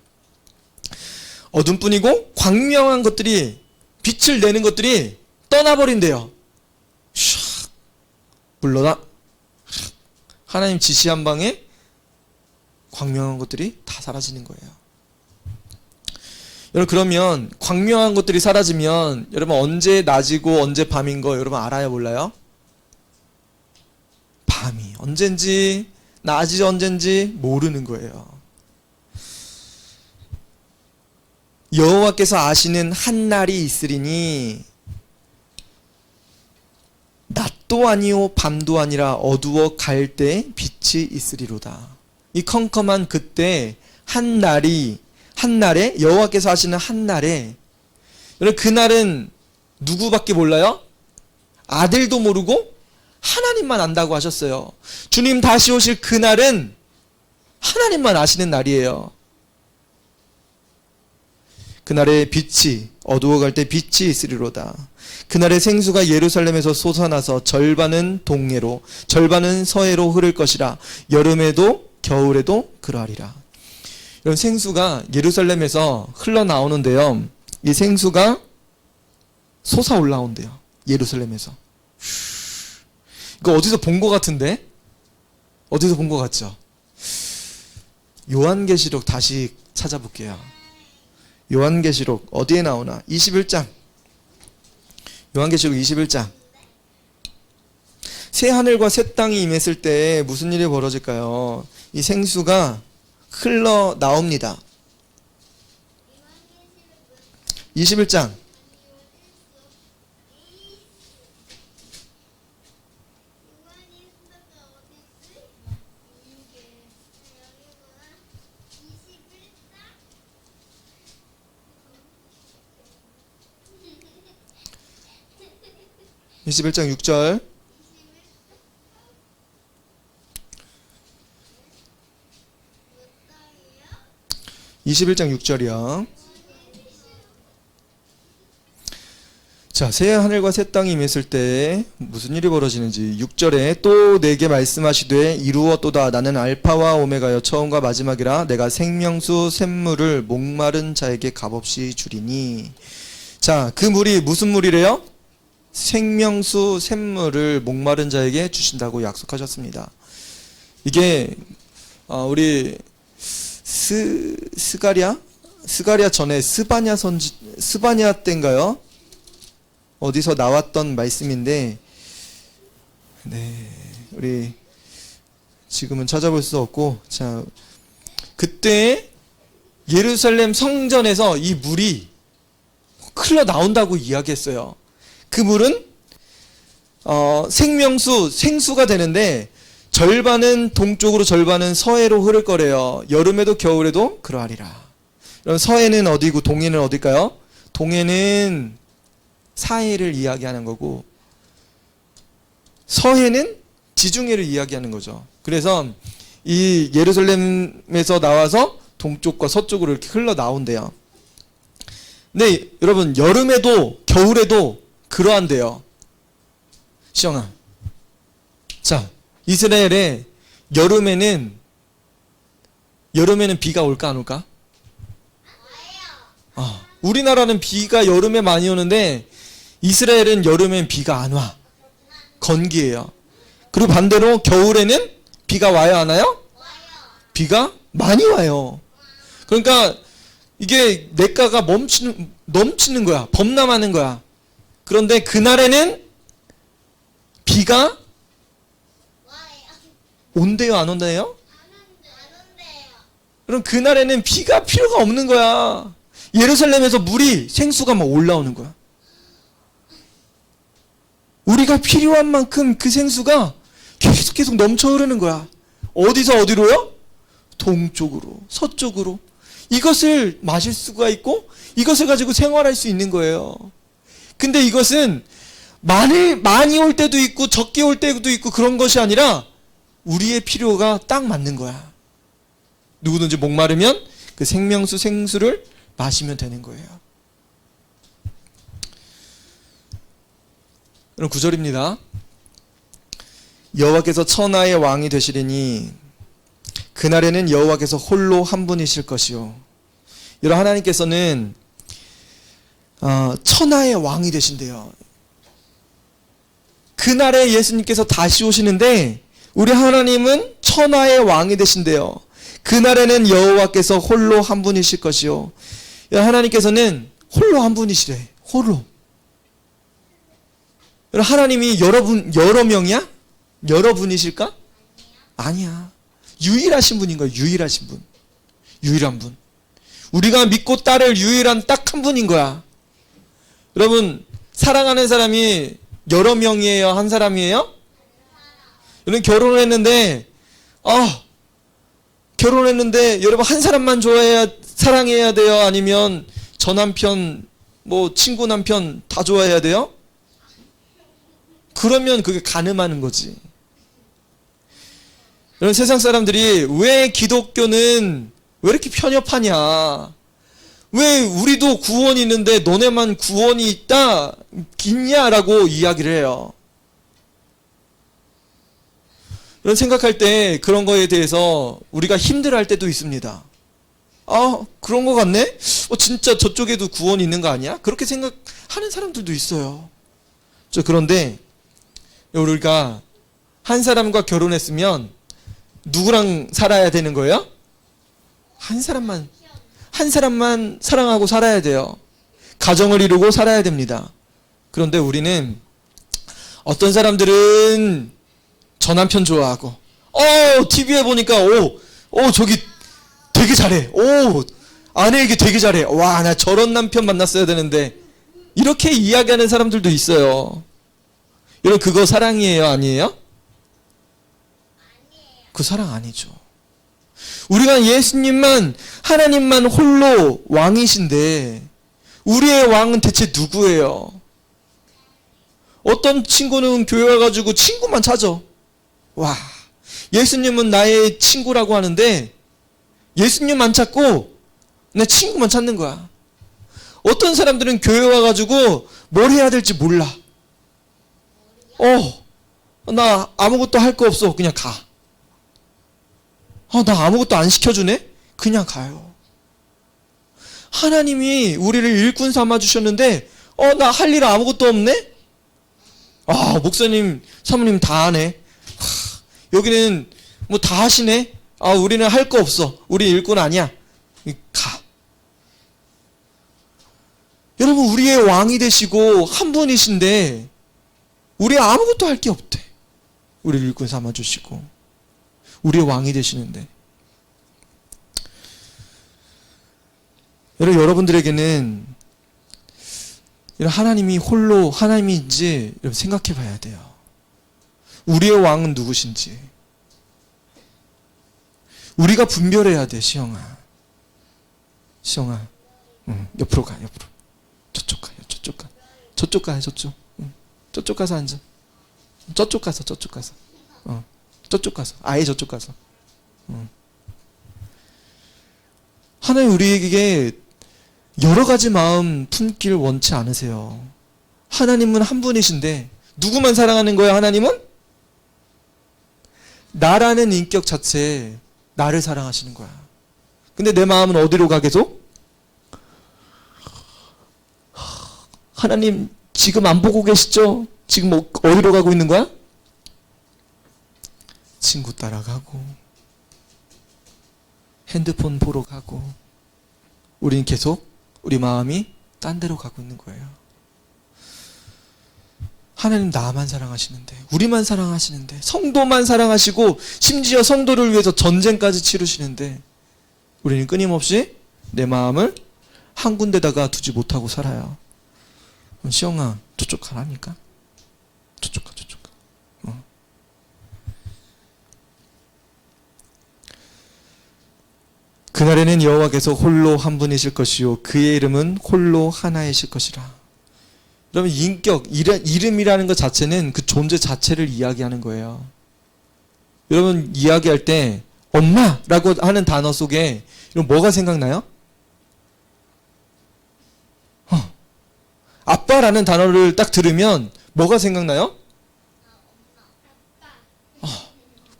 어둠뿐이고 광명한 것들이, 빛을 내는 것들이 떠나버린대요. 샥 물러나. 하나님 지시 한 방에 광명한 것들이 다 사라지는 거예요. 여러분, 그러면 광명한 것들이 사라지면 여러분 언제 낮이고 언제 밤인 거 여러분 알아요, 몰라요? 밤이 언젠지 낮이 언젠지 모르는 거예요. 여호와께서 아시는 한 날이 있으리니 낮도 아니요 밤도 아니라 어두워 갈 때 빛이 있으리로다. 이 컴컴한 그때 한 날에 여호와께서 하시는 한 날에, 여러분 그날은 누구밖에 몰라요? 아들도 모르고 하나님만 안다고 하셨어요. 주님 다시 오실 그날은 하나님만 아시는 날이에요. 그날에 빛이 어두워갈 때 빛이 있으리로다. 그날의 생수가 예루살렘에서 솟아나서 절반은 동해로 절반은 서해로 흐를 것이라. 여름에도 겨울에도 그러하리라. 이런 생수가 예루살렘에서 흘러나오는데요. 이 생수가 솟아 올라온대요. 예루살렘에서. 이거 어디서 본 것 같은데? 어디서 본 것 같죠? 요한계시록 다시 찾아볼게요. 요한계시록 어디에 나오나? 21장. 요한계시록 21장. 새 하늘과 새 땅이 임했을 때 무슨 일이 벌어질까요? 이 생수가 흘러나옵니다. 21장. (21장) 6절. 21장 6절이요. 자, 새 하늘과 새 땅이 임했을 때 무슨 일이 벌어지는지 6절에 또 내게 말씀하시되 이루었도다. 나는 알파와 오메가여 처음과 마지막이라. 내가 생명수 샘물을 목마른 자에게 값없이 주리니. 자, 그 물이 무슨 물이래요? 생명수 샘물을 목마른 자에게 주신다고 약속하셨습니다. 이게 우리 스가랴 전에 스바냐 때인가요? 어디서 나왔던 말씀인데, 네, 우리 지금은 찾아볼 수 없고, 자, 그때 예루살렘 성전에서 이 물이 흘러 나온다고 이야기했어요. 그 물은 생수가 되는데 절반은 동쪽으로 절반은 서해로 흐를 거래요. 여름에도 겨울에도 그러하리라. 그럼 서해는 어디고 동해는 어딜까요? 동해는 사해를 이야기하는 거고 서해는 지중해를 이야기하는 거죠. 그래서 이 예루살렘에서 나와서 동쪽과 서쪽으로 이렇게 흘러나온대요. 근데 여러분 여름에도 겨울에도 그러한데요. 시영아, 자, 이스라엘에 여름에는 비가 올까 안 올까? 우리나라는 비가 여름에 많이 오는데 이스라엘은 여름엔 비가 안 와. 건기예요. 그리고 반대로 겨울에는 비가 와요, 안 와요? 비가 많이 와요. 그러니까 이게 냇가가 넘치는 거야. 범람하는 거야. 그런데 그날에는 비가 온대요, 안 온대요? 그럼 그날에는 비가 필요가 없는 거야. 예루살렘에서 생수가 막 올라오는 거야. 우리가 필요한 만큼 그 생수가 계속 넘쳐 흐르는 거야. 어디서 어디로요? 동쪽으로, 서쪽으로. 이것을 마실 수가 있고 이것을 가지고 생활할 수 있는 거예요. 근데 이것은 많이 올 때도 있고 적게 올 때도 있고 그런 것이 아니라 우리의 필요가 딱 맞는 거야. 누구든지 목마르면 그 생명수 생수를 마시면 되는 거예요. 그럼 9절입니다. 여호와께서 천하의 왕이 되시리니 그날에는 여호와께서 홀로 한 분이실 것이요. 여러분, 하나님께서는 천하의 왕이 되신대요. 그날에 예수님께서 다시 오시는데 우리 하나님은 천하의 왕이 되신대요. 그날에는 여호와께서 홀로 한 분이실 것이요. 하나님께서는 홀로 한 분이시래. 홀로. 하나님이 여러 명이야? 여러 분이실까? 아니야. 유일하신 분인 거야. 유일하신 분. 유일한 분. 우리가 믿고 따를 유일한 딱 한 분인 거야. 여러분, 사랑하는 사람이 여러 명이에요? 한 사람이에요? 여러분, 결혼했는데 여러분 한 사람만 사랑해야 돼요? 아니면 저 남편, 친구 남편 다 좋아해야 돼요? 그러면 그게 가늠하는 거지. 여러분, 세상 사람들이 왜 기독교는 왜 이렇게 편협하냐? 왜 우리도 구원이 있는데 너네만 구원이 있냐라고 이야기를 해요. 이런 생각할 때 그런 거에 대해서 우리가 힘들어할 때도 있습니다. 그런 거 같네? 진짜 저쪽에도 구원이 있는 거 아니야? 그렇게 생각하는 사람들도 있어요. 그런데 우리가 한 사람과 결혼했으면 누구랑 살아야 되는 거예요? 한 사람만 사랑하고 살아야 돼요. 가정을 이루고 살아야 됩니다. 그런데 우리는 어떤 사람들은 저 남편 좋아하고, TV에 보니까, 저기 되게 잘해. 아내에게 되게 잘해. 와, 나 저런 남편 만났어야 되는데. 이렇게 이야기하는 사람들도 있어요. 여러분, 그거 사랑이에요? 아니에요? 그 사랑 아니죠. 우리가 예수님만, 하나님만 홀로 왕이신데, 우리의 왕은 대체 누구예요? 어떤 친구는 교회 와가지고 친구만 찾아. 와, 예수님은 나의 친구라고 하는데 예수님 안 찾고 내 친구만 찾는 거야. 어떤 사람들은 교회 와가지고 뭘 해야 될지 몰라. 나 아무것도 할 거 없어. 그냥 가. 나 아무것도 안 시켜주네? 그냥 가요. 하나님이 우리를 일꾼 삼아 주셨는데 나 할 일 아무것도 없네? 목사님, 사모님 다 하네. 여기는 뭐 다 하시네? 우리는 할 거 없어. 우리 일꾼 아니야. 가. 여러분, 우리의 왕이 되시고 한 분이신데 우리 아무것도 할 게 없대. 우리 일꾼 삼아주시고 우리의 왕이 되시는데. 여러분들에게는 하나님이 홀로 하나님인지 생각해 봐야 돼요. 우리의 왕은 누구신지. 우리가 분별해야 돼. 시영아, 옆으로 가. 저쪽 가. 저쪽 가서 앉아. 저쪽 가서. 저쪽 가서. 아예 저쪽 가서. 하나님 우리에게 여러 가지 마음 품길 원치 않으세요. 하나님은 한 분이신데 누구만 사랑하는 거예요? 하나님은? 나라는 인격 자체에 나를 사랑하시는 거야. 근데 내 마음은 어디로 가 계속? 하나님 지금 안 보고 계시죠? 지금 어디로 가고 있는 거야? 친구 따라가고 핸드폰 보러 가고 우리는 계속 우리 마음이 딴 데로 가고 있는 거예요. 하나님 나만 사랑하시는데, 우리만 사랑하시는데, 성도만 사랑하시고 심지어 성도를 위해서 전쟁까지 치르시는데 우리는 끊임없이 내 마음을 한 군데다가 두지 못하고 살아요. 시영아, 저쪽 가라니까. 저쪽 가. 그날에는 여호와께서 홀로 한 분이실 것이요 그의 이름은 홀로 하나이실 것이라. 여러분, 인격, 이름이라는 것 자체는 그 존재 자체를 이야기하는 거예요. 여러분, 이야기할 때 엄마라고 하는 단어 속에 뭐가 생각나요? 아빠라는 단어를 딱 들으면 뭐가 생각나요?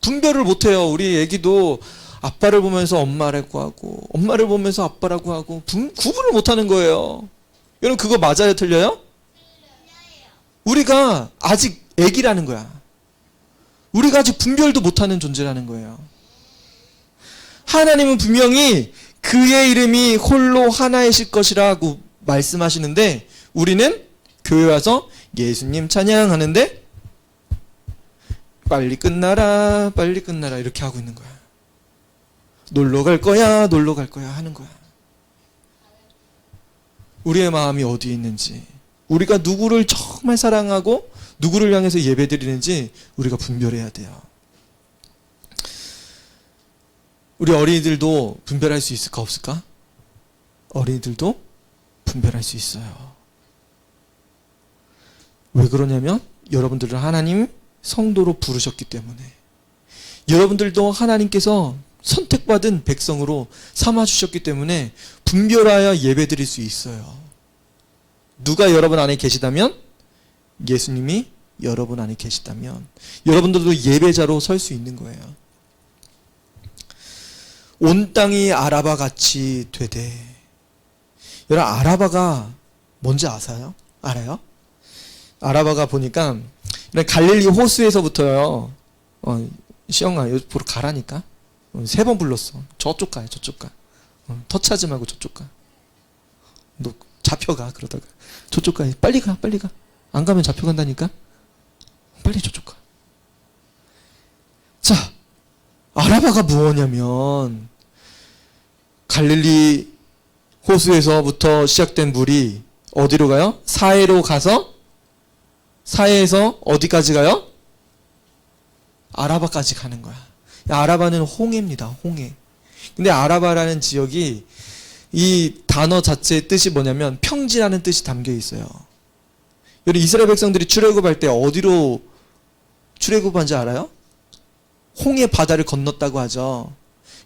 분별을 못해요. 우리 애기도 아빠를 보면서 엄마라고 하고 엄마를 보면서 아빠라고 하고 구분을 못하는 거예요. 여러분, 그거 맞아요? 틀려요? 우리가 아직 애기라는 거야. 우리가 아직 분별도 못하는 존재라는 거예요. 하나님은 분명히 그의 이름이 홀로 하나이실 것이라고 말씀하시는데 우리는 교회 와서 예수님 찬양하는데 빨리 끝나라 이렇게 하고 있는 거야. 놀러 갈 거야 하는 거야. 우리의 마음이 어디에 있는지, 우리가 누구를 정말 사랑하고 누구를 향해서 예배드리는지 우리가 분별해야 돼요. 우리 어린이들도 분별할 수 있을까 없을까? 어린이들도 분별할 수 있어요. 왜 그러냐면 여러분들을 하나님 성도로 부르셨기 때문에, 여러분들도 하나님께서 선택받은 백성으로 삼아주셨기 때문에 분별하여 예배드릴 수 있어요. 누가 여러분 안에 계시다면? 예수님이 여러분 안에 계시다면 여러분들도 예배자로 설 수 있는 거예요. 온 땅이 아라바 같이 되되. 여러분, 아라바가 뭔지 아세요? 알아요? 아라바가 보니까 갈릴리 호수에서부터요. 시영아, 여기 보러 가라니까. 3번 불렀어. 저쪽 가요, 저쪽 가. 터치하지 말고 저쪽 가. 너 잡혀가, 그러다가. 저쪽 가. 빨리 가, 빨리 가. 안 가면 잡혀간다니까. 빨리 저쪽 가. 자, 아라바가 무엇이냐면 갈릴리 호수에서부터 시작된 물이 어디로 가요? 사해로 가서, 사해에서 어디까지 가요? 아라바까지 가는 거야. 아라바는 홍해입니다. 홍해. 근데 아라바라는 지역이 이 단어 자체의 뜻이 뭐냐면 평지라는 뜻이 담겨 있어요. 여러분, 이스라엘 백성들이 출애굽할 때 어디로 출애굽한지 알아요? 홍해 바다를 건넜다고 하죠.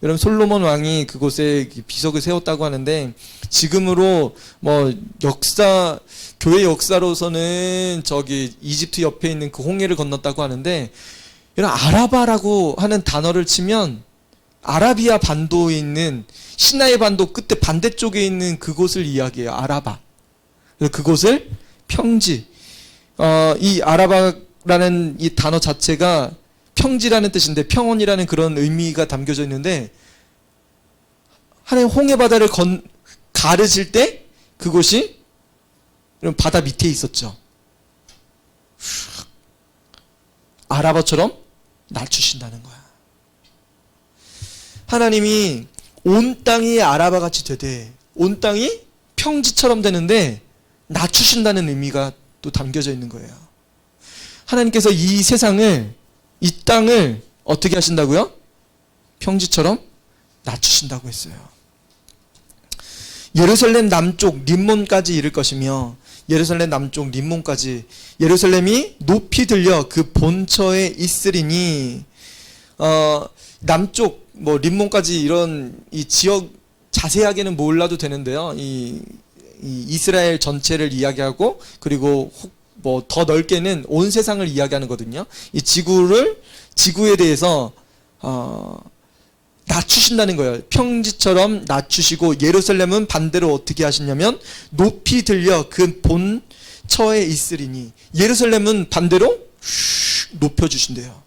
여러분, 솔로몬 왕이 그곳에 비석을 세웠다고 하는데, 지금으로 뭐 교회 역사로서는 저기 이집트 옆에 있는 그 홍해를 건넜다고 하는데, 여러분, 아라바라고 하는 단어를 치면 아라비아 반도에 있는 시나이 반도 끝에 반대쪽에 있는 그곳을 이야기해요. 아라바. 그래서 그곳을 평지. 이 아라바라는 이 단어 자체가 평지라는 뜻인데 평원이라는 그런 의미가 담겨져 있는데, 하나님 홍해 바다를 가르실 때 그곳이 바다 밑에 있었죠. 아라바처럼 낮추신다는 거야. 하나님이 온 땅이 아라바같이 되되, 온 땅이 평지처럼 되는데 낮추신다는 의미가 또 담겨져 있는 거예요. 하나님께서 이 세상을, 이 땅을 어떻게 하신다고요? 평지처럼 낮추신다고 했어요. 예루살렘 남쪽 림몬까지 이를 것이며, 예루살렘 남쪽 림몬까지, 예루살렘이 높이 들려 그 본처에 있으리니. 남쪽 뭐 림몬까지 이런 이 지역 자세하게는 몰라도 되는데요. 이 이스라엘 전체를 이야기하고, 그리고 뭐 더 넓게는 온 세상을 이야기하는 거거든요. 이 지구에 대해서 낮추신다는 거예요. 평지처럼 낮추시고, 예루살렘은 반대로 어떻게 하시냐면 높이 들려 그 본처에 있으리니. 예루살렘은 반대로 높여주신대요.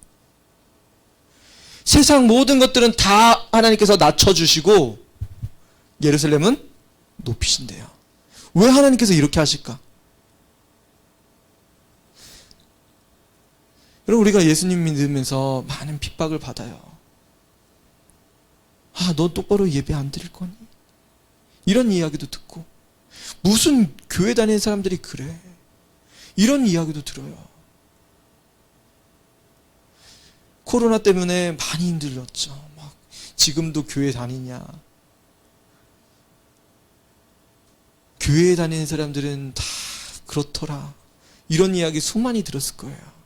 세상 모든 것들은 다 하나님께서 낮춰주시고 예루살렘은 높이신대요. 왜 하나님께서 이렇게 하실까? 여러분, 우리가 예수님 믿으면서 많은 핍박을 받아요. 너 똑바로 예배 안 드릴 거니? 이런 이야기도 듣고, 무슨 교회 다니는 사람들이 그래? 이런 이야기도 들어요. 코로나 때문에 많이 힘들었죠. 막 지금도 교회 다니냐? 교회에 다니는 사람들은 다 그렇더라. 이런 이야기 수많이 들었을 거예요.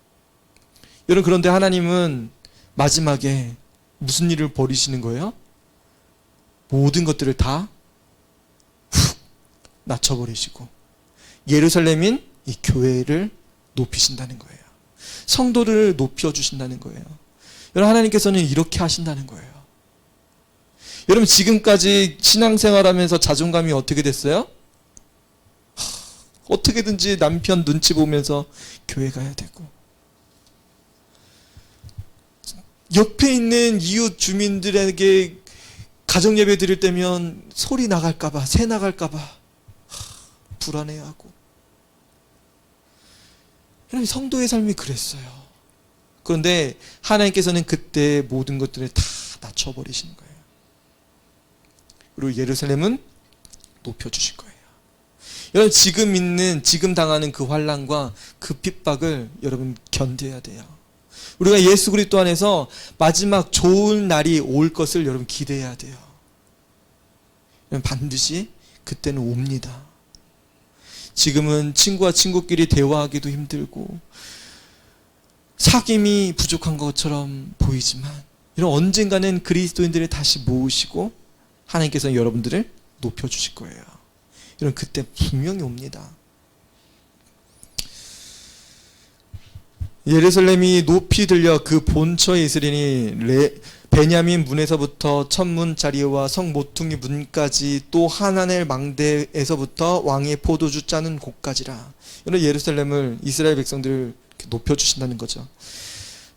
여러분, 그런데 하나님은 마지막에 무슨 일을 벌이시는 거예요? 모든 것들을 다 훅 낮춰버리시고 예루살렘인 이 교회를 높이신다는 거예요. 성도를 높여주신다는 거예요. 여러분, 하나님께서는 이렇게 하신다는 거예요. 여러분, 지금까지 신앙생활하면서 자존감이 어떻게 됐어요? 어떻게든지 남편 눈치 보면서 교회 가야 되고, 옆에 있는 이웃 주민들에게 가정 예배 드릴 때면 소리 나갈까봐, 새 나갈까봐 불안해하고. 여러분, 성도의 삶이 그랬어요. 그런데 하나님께서는 그때 모든 것들을 다 낮춰버리시는 거예요. 그리고 예루살렘은 높여주실 거예요. 여러분, 지금 당하는 그 환난과 그 핍박을 여러분 견뎌야 돼요. 우리가 예수 그리스도 안에서 마지막 좋은 날이 올 것을 여러분 기대해야 돼요. 여러분, 반드시 그때는 옵니다. 지금은 친구와 친구끼리 대화하기도 힘들고, 사귐이 부족한 것처럼 보이지만 이런 언젠가는 그리스도인들을 다시 모으시고 하나님께서 여러분들을 높여주실 거예요. 이런 그때 분명히 옵니다. 예루살렘이 높이 들려 그 본처에 있으리니 베냐민 문에서부터 천문자리와 성 모퉁이 문까지 또 하나넬 망대에서부터 왕의 포도주 짜는 곳까지라. 이런 예루살렘을 이스라엘 백성들을 높여주신다는 거죠.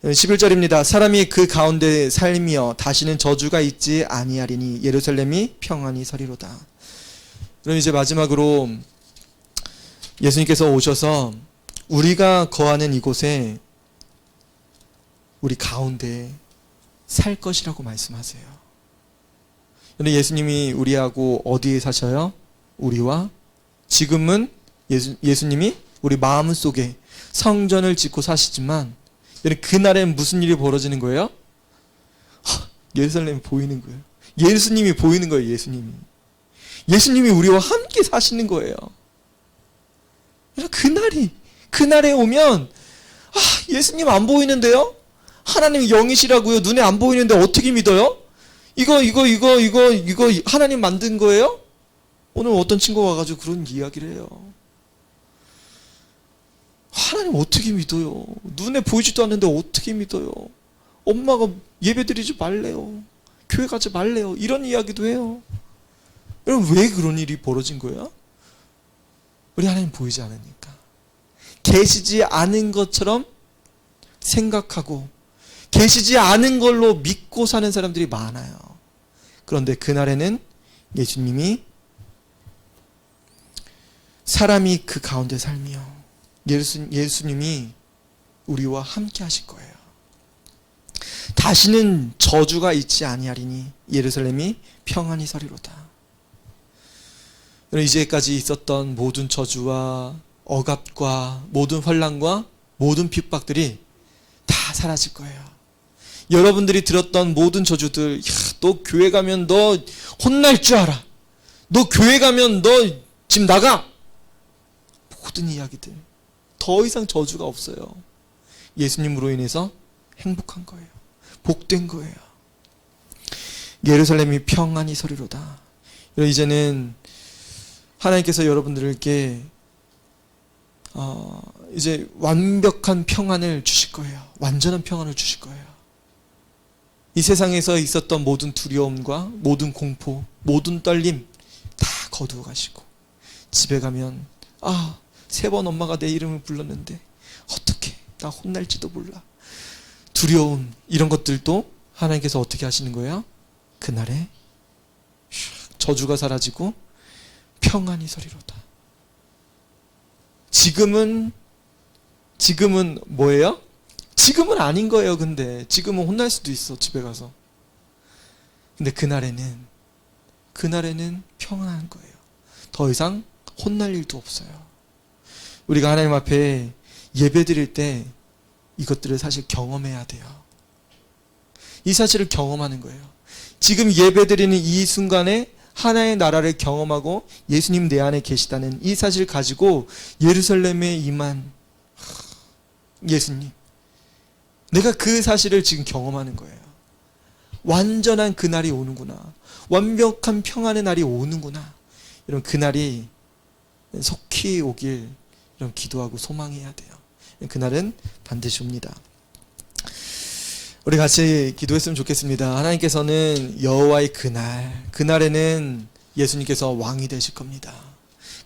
11절입니다. 사람이 그 가운데 살며 다시는 저주가 있지 아니하리니 예루살렘이 평안히 서리로다. 그럼 이제 마지막으로 예수님께서 오셔서 우리가 거하는 이곳에 우리 가운데 살 것이라고 말씀하세요. 그런데 예수님이 우리하고 어디에 사셔요? 우리와 지금은 예수님이 우리 마음속에 성전을 짓고 사시지만 그날엔 무슨 일이 벌어지는 거예요? 예루살렘이 보이는 거예요. 예수님이 보이는 거예요. 예수님이 우리와 함께 사시는 거예요. 그날에 오면 예수님 안 보이는데요? 하나님 영이시라고요. 눈에 안 보이는데 어떻게 믿어요? 이거 하나님 만든 거예요? 오늘 어떤 친구가 와가지고 그런 이야기를 해요. 하나님 어떻게 믿어요? 눈에 보이지도 않는데 어떻게 믿어요? 엄마가 예배드리지 말래요. 교회 가지 말래요. 이런 이야기도 해요. 여러분 왜 그런 일이 벌어진 거예요? 우리 하나님 보이지 않으니까. 계시지 않은 것처럼 생각하고 계시지 않은 걸로 믿고 사는 사람들이 많아요. 그런데 그날에는 예수님이 사람이 그 가운데 살며 예수님이 우리와 함께 하실 거예요. 다시는 저주가 있지 아니하리니 예루살렘이 평안히 서리로다. 이제까지 있었던 모든 저주와 억압과 모든 환난과 모든 핍박들이 다 사라질 거예요. 여러분들이 들었던 모든 저주들, 너 교회 가면 너 혼날 줄 알아. 너 교회 가면 너 집 나가. 모든 이야기들. 더 이상 저주가 없어요. 예수님으로 인해서 행복한 거예요. 복된 거예요. 예루살렘이 평안히 서리로다. 이제는 하나님께서 여러분들에게 이제 완벽한 평안을 주실 거예요. 완전한 평안을 주실 거예요. 이 세상에서 있었던 모든 두려움과 모든 공포, 모든 떨림 다 거두어 가시고 집에 가면 3번 엄마가 내 이름을 불렀는데 어떻게 나 혼날지도 몰라. 두려움 이런 것들도 하나님께서 어떻게 하시는 거예요? 그날에 저주가 사라지고 평안히 서리로다. 지금은 뭐예요? 지금은 아닌 거예요. 근데 지금은 혼날 수도 있어. 집에 가서. 근데 그날에는 평안한 거예요. 더 이상 혼날 일도 없어요. 우리가 하나님 앞에 예배 드릴 때 이것들을 사실 경험해야 돼요. 이 사실을 경험하는 거예요. 지금 예배 드리는 이 순간에 하나의 나라를 경험하고 예수님 내 안에 계시다는 이 사실을 가지고 예루살렘에 임한 예수님. 내가 그 사실을 지금 경험하는 거예요. 완전한 그날이 오는구나. 완벽한 평안의 날이 오는구나. 이런 그날이 속히 오길 이런 기도하고 소망해야 돼요. 그날은 반드시 옵니다. 우리 같이 기도했으면 좋겠습니다. 하나님께서는 여호와의 그날에는 예수님께서 왕이 되실 겁니다.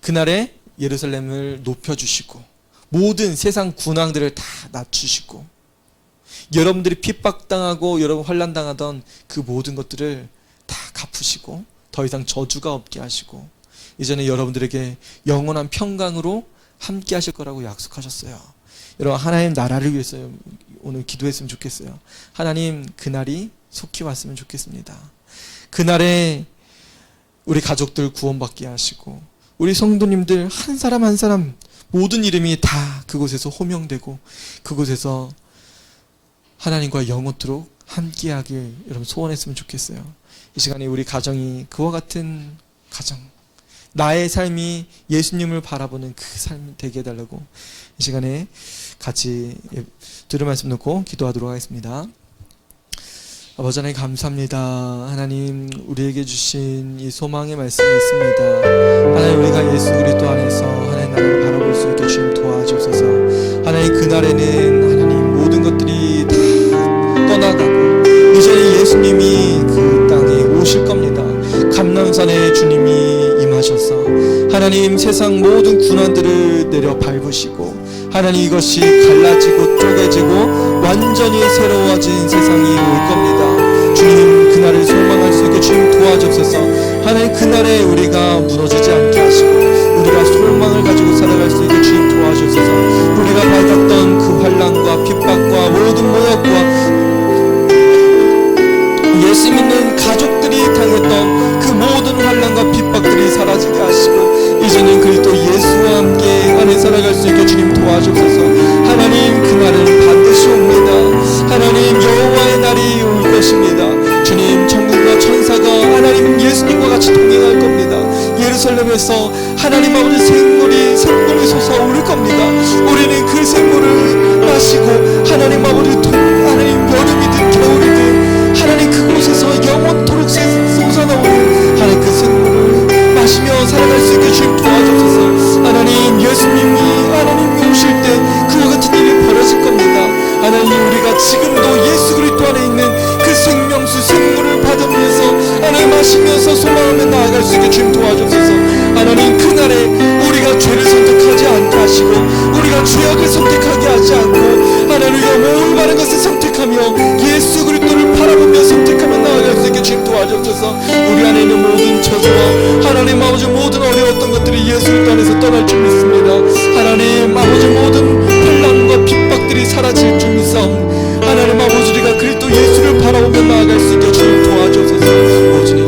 그날에 예루살렘을 높여주시고 모든 세상 군왕들을 다 낮추시고 여러분들이 핍박당하고 여러분 환난당하던 그 모든 것들을 다 갚으시고 더 이상 저주가 없게 하시고 이제는 여러분들에게 영원한 평강으로 함께 하실 거라고 약속하셨어요. 여러분 하나님 나라를 위해서 오늘 기도했으면 좋겠어요. 하나님 그날이 속히 왔으면 좋겠습니다. 그날에 우리 가족들 구원받게 하시고 우리 성도님들 한 사람 한 사람 모든 이름이 다 그곳에서 호명되고 그곳에서 하나님과 영원토록 함께하길 여러분 소원했으면 좋겠어요. 이 시간에 우리 가정이 그와 같은 가정, 나의 삶이 예수님을 바라보는 그 삶이 되게 해달라고 이 시간에 같이 들을 말씀 놓고 기도하도록 하겠습니다. 아버지 하나님 감사합니다. 하나님 우리에게 주신 이 소망의 말씀이 있습니다. 하나님 우리가 예수 그리스도 안에서 하나님 나라를 바라볼 수 있게 주님 도와주옵소서. 하나님 그날에는 하나님 모든 것들이 다 떠나가고 이제 예수님이 그 땅에 오실 겁니다. 감람산에 주님이 임하셔서 하나님 세상 모든 군환들을 내려 밟으시고 하나님 이것이 갈라지고 쪼개지고 완전히 새로워진 세상이 올 겁니다. 주님 그날을 소망할 수 있게 주님 도와주옵소서. 하나님 그날에 우리가 무너지지 않게 하시고 우리가 소망을 가지고 살아갈 수 있게 주님 도와주옵소서. 우리가 받았던 그 환난과 핍박과 모든 모욕과 예수 믿는 가족들이 당했던 그 모든 환난과 핍박들이 사라지게 하시고 이제는 그리스도 예수와 함께 안에 살아갈 수 있게 주님 도와주옵소서. 하나님 그날은 반드시 옵니다. 하나님 여호와의 날이 올 것입니다. 주님 천국과 천사가 하나님 예수님과 같이 동행할 겁니다. 예루살렘에서 하나님 아버지 생물이 솟아오를 겁니다. 우리는 그 생물을 마시고 하나님 아버지 하나님 여름이든 겨울이든 하나님 그곳에서 영원토록 솟아나오는 하나님 그 생물을 마시며 살아갈 수 있게 주님 도와주옵소서. 하나님 예수님이 하나님 오실 때 그와 같은 일이 벌어질 겁니다. 하나님 우리가 지금도 예수 그리스도 안에 있는 그 생명수 생물을 받으면서 하나님 마시면서 소망하며 나아갈 수 있게 주님 도와주옵소서. 하나님 그날에 우리가 죄를 선택하지 않게 하시고 우리가 죄악을 선택하게 하지 않고 하나님 우리가 올바른 것을 선택하며 예수 그리스도를 바라보며 선택하며 나아갈 수 있게 주님 도와주옵소서. 우리 안에 있는 모든 저주와 하나님 아버지 모든 어려웠던 것들이 예수 그리스도 안에서 떠날 줄 믿습니다. 하나님 아버지 모든 환난과 핍박들이 사라질 줄 믿사옵니다. 하나님 아버지 우리가 그리스도 예수를 바라보며 나아갈 수 있게 주님 도와주옵소서. 주님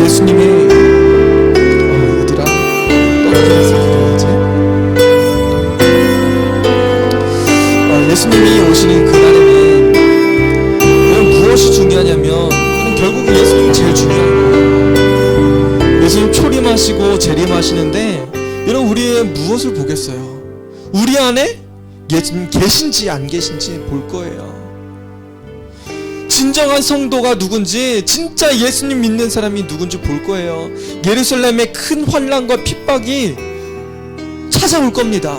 예수님이 어디라 떨어져서 기도하지? 예수님이 오시는 그날에는 무엇이 중요하냐면 결국 예수님이 제일 중요한 거예요. 예수님 초림하시고 재림하시는데 여러분 우리의 무엇을 보겠어요? 우리 안에 예수님 계신지 안 계신지 볼 거예요. 진정한 성도가 누군지 진짜 예수님 믿는 사람이 누군지 볼 거예요. 예루살렘의 큰 환난과 핍박이 찾아올 겁니다.